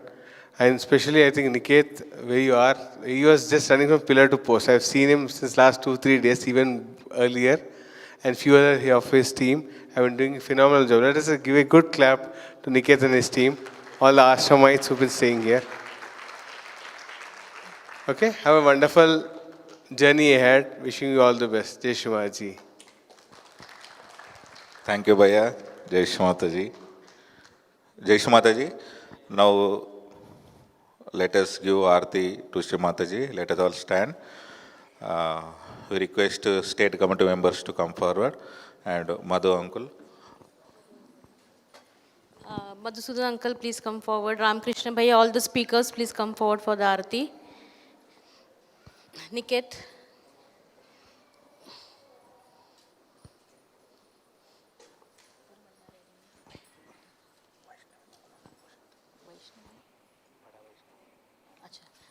And especially, I think, Niket, where you are, he was just running from pillar to post. I've seen him since last 2-3 days, even earlier. And few other of his team have been doing a phenomenal job. Let us give a good clap to Niket and his team, all the ashramites who've been staying here. Okay, have a wonderful journey ahead. Wishing you all the best. Jai Shri Mata Ji. Thank you, Bhaiya. Jai Shri Mata Ji. Jai Shri Mata Ji. Now, let us give Aarti to Shri Mata Ji. Let us all stand. We request state committee members to come forward, and Madhu uncle. Madhusudan uncle, please come forward. Ramakrishna Bhaiya, all the speakers, please come forward for the Aarti. Niket.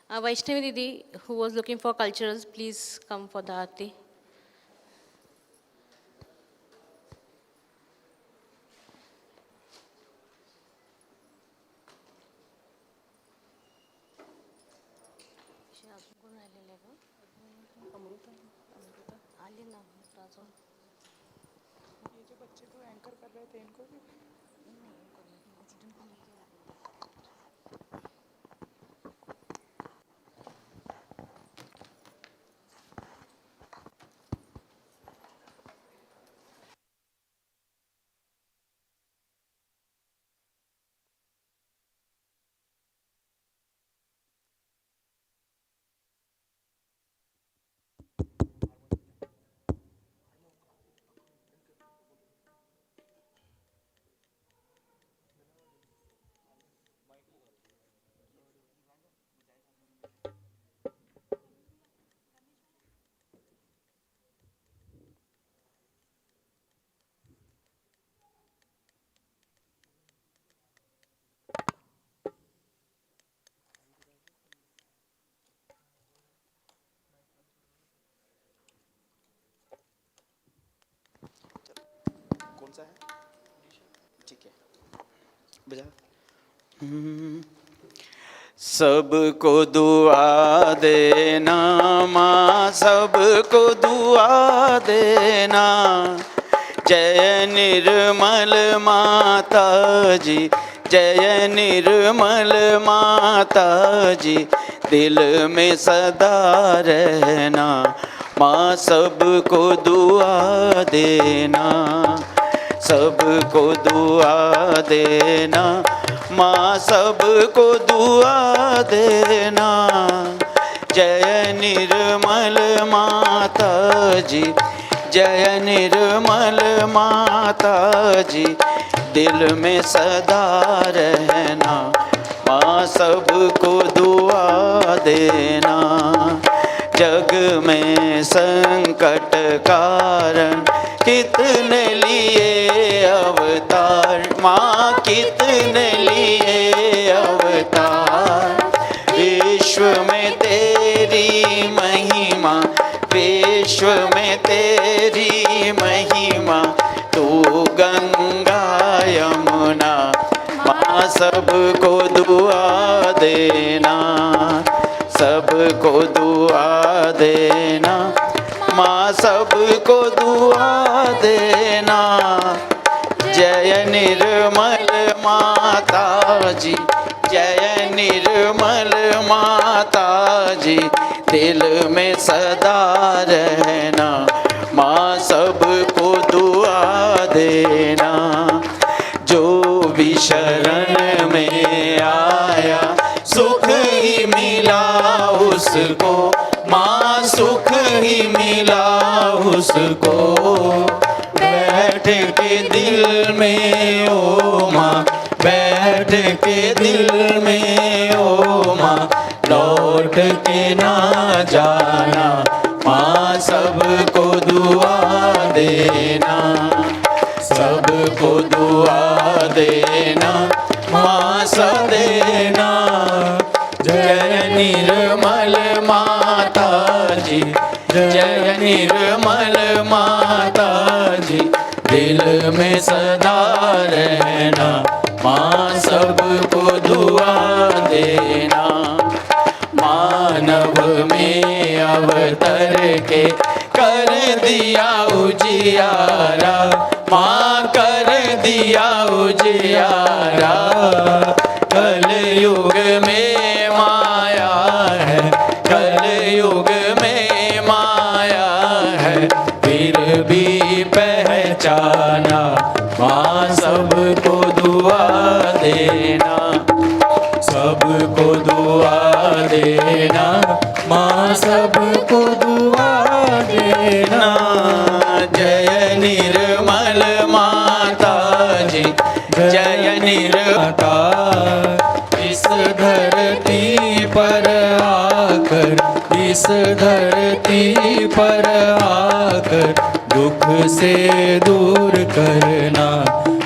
Vaishnavi Didi, who was looking for culturals, please come for the Aarti. ये जो बच्चे तो anchor कर रहे थे इनको भी कौन सा है? ठीक है, बजा। सबको दुआ देना माँ, सबको दुआ देना। जय निर्मल माता जी, जय निर्मल माता जी, दिल में सदा रहना माँ, सबको दुआ देना, सबको दुआ देना माँ, सबको दुआ देना। जय निर्मल माता जी, जय निर्मल माता जी, दिल में सदा रहना माँ, सबको दुआ देना। जग में संकट कारण कितने लिए अवतार माँ, कितने लिए अवतार। विश्व में तेरी महिमा, विश्व में तेरी महिमा, तू गंगा यमुना माँ, सबको दुआ देना, सबको दुआ देना माँ, सबको दुआ देना। जय निर्मल माता जी, जय निर्मल माता जी, दिल में सदा रहना माँ, सबको दुआ देना। जो भी शरण में आया सुख ही मिला उसको माँ, सुख ही मिला उसको। बैठ के दिल में ओ माँ, बैठ के दिल में ओ माँ, लौट के ना जाना माँ, सबको दुआ देना, सबको दुआ देना माँ, सब देना। जय निर्मल माता जी, जय निर्मल माता जी, दिल में सदा रहना माँ, सबको दुआ देना। मानव में अवतर के कर दिया उजियारा माँ, कर दिया उजियारा। कल युग में माया है, कल युग में माया है, फिर भी पहचाना माँ, सबको दुआ देना, सबको दुआ देना माँ, सबको दुआ देना। जय निर्मल माता जी, जय निर्माता। इस धरती पर आकर, इस धरती पर आकर, दुख से दूर करना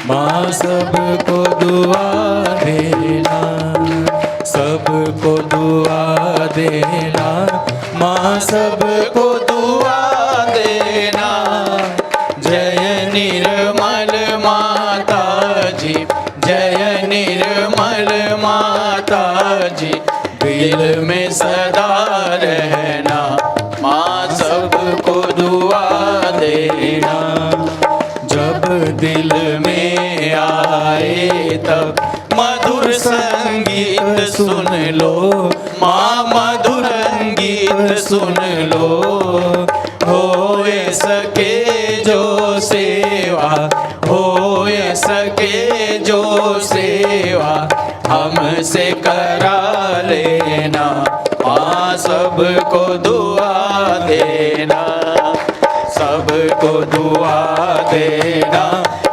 माँ, सबको दुआ देना, सबको दुआ देना माँ, सबको दुआ देना। जय निर्मल माता जी, जय निर्मल माता जी, दिल में सदा रहना, माँ सबको दुआ देना। जब दिल में आए तब मधुर संगीत सुन लो, माँ मधुर संगीत सुन लो। होए सके जो सेवा, होए सके जो सेवा, हमसे करा लेना, माँ सबको दुआ देना, सबको दुआ देना,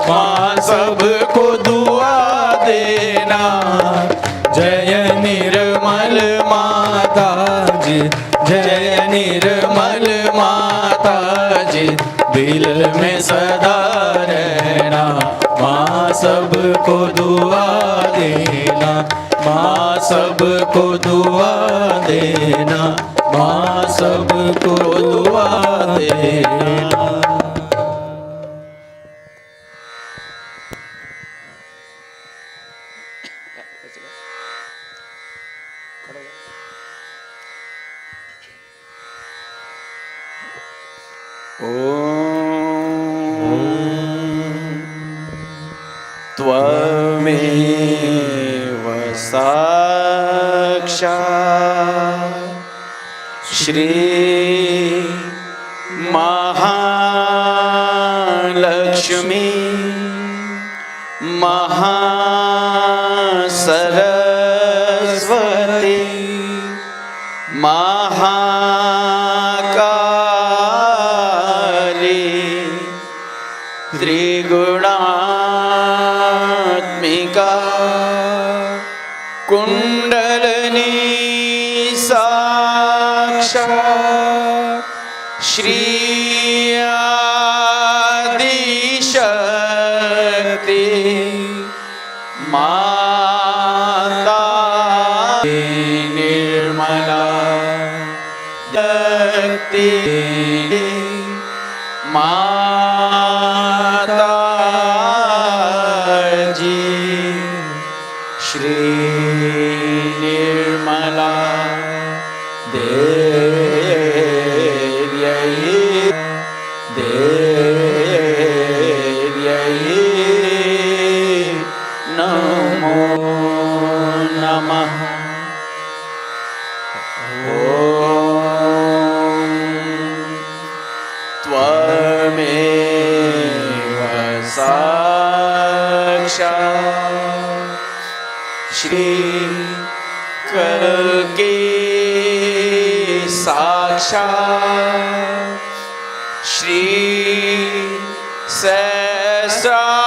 माँ सबको दुआ देना। जय निर्मल माता जी, जय निर्मल माता जी, दिल में सदा रहना, माँ सबको दुआ देना, माँ सबको दुआ देना, माँ सबको दुआ देना। त्वमेव साक्षात् श्री महालक्ष्मी महासरस्वती महाकाली त्रिगुणात्मिका कुंडलिनी साक्षात् श्री आदिशक्ति माता निर्मला शक्ति माता जी श्री निर्मला देव्यै नमो नमः। त्वमेव साक्षात् श्री कल्की साक्षात् श्री सहस्रार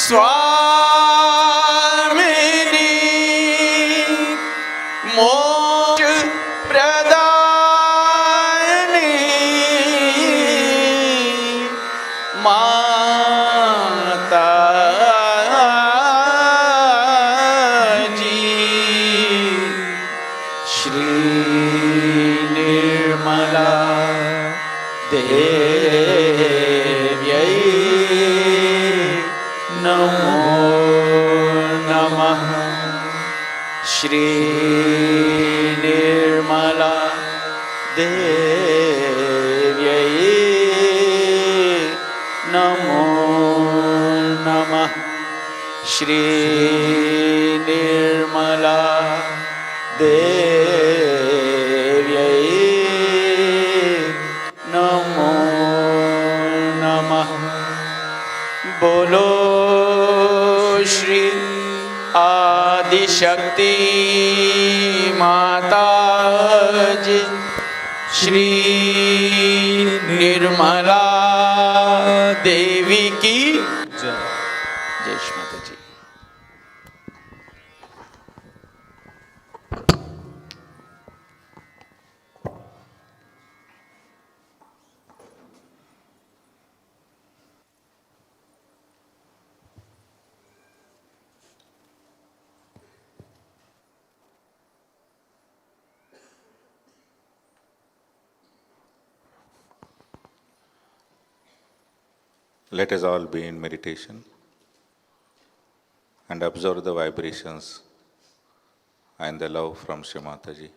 स्वामिनी मोक्ष प्रदायिनी माता जी श्री निर्मला देव्यै नमो नमः। श्री निर्मला देव्यै नमो नमः। श्री निर्मला देव्यै नमो नमः। बोलो श्री आदिशक्ति माता जी श्री निर्मला देवी की जय। जय श्री माता जी। Let us all be in meditation and observe the vibrations and the love from Shri Mataji.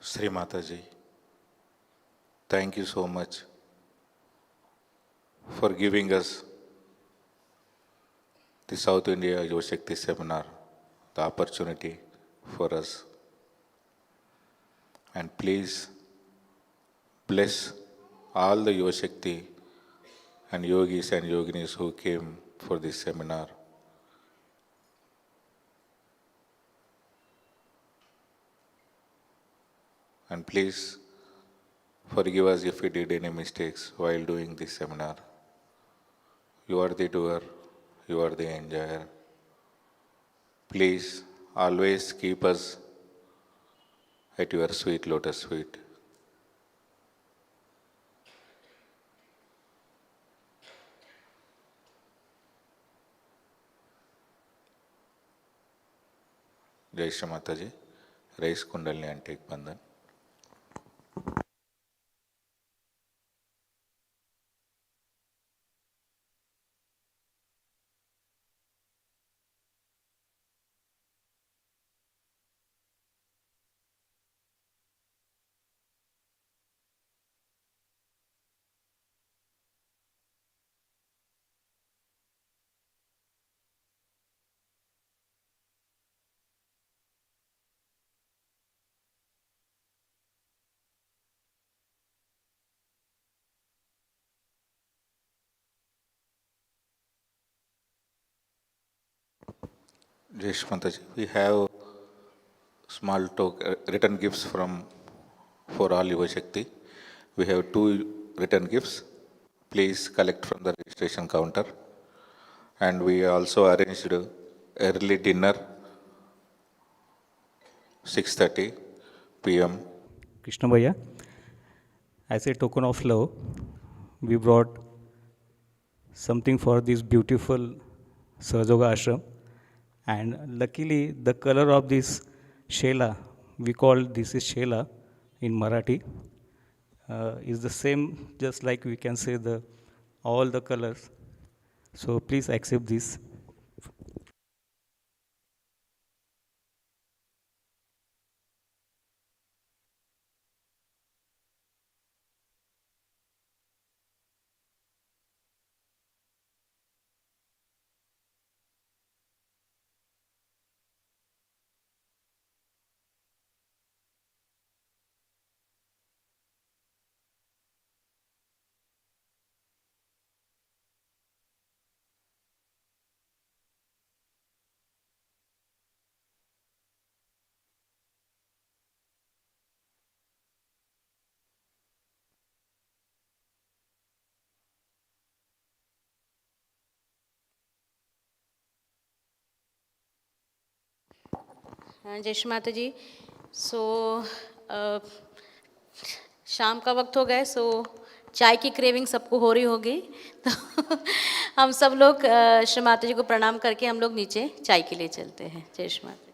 Sri Mataji, thank you so much for giving us the South India Yuva Shakti seminar, the opportunity for us. And please bless all the Yuva Shakti and yogis and yoginis who came for this seminar. And please forgive us if we did any mistakes while doing this seminar. You are the doer, You are the enjoyer. Please always keep us at your sweet lotus feet. Jai Shri Mataji. Raise Kundalini and take Bandhan. Jai Shri Mataji. We have small written gifts for all Yuva Shakti. We have 2 written gifts. Please collect from the registration counter. And we also arranged early dinner, 6:30 p.m. Krishna Bhaiya, as a token of love, we brought something for this beautiful Sahajoga ashram. And luckily, the color of this shela, we call this is shela in Marathi, is the same, just like we can say all the colors. So please accept this. जय श्री माता जी. सो शाम का वक्त हो गया, सो चाय की craving सबको हो रही होगी, तो हम सब लोग श्री माता जी को प्रणाम करके हम लोग नीचे चाय के लिए चलते हैं. जय श्री माता.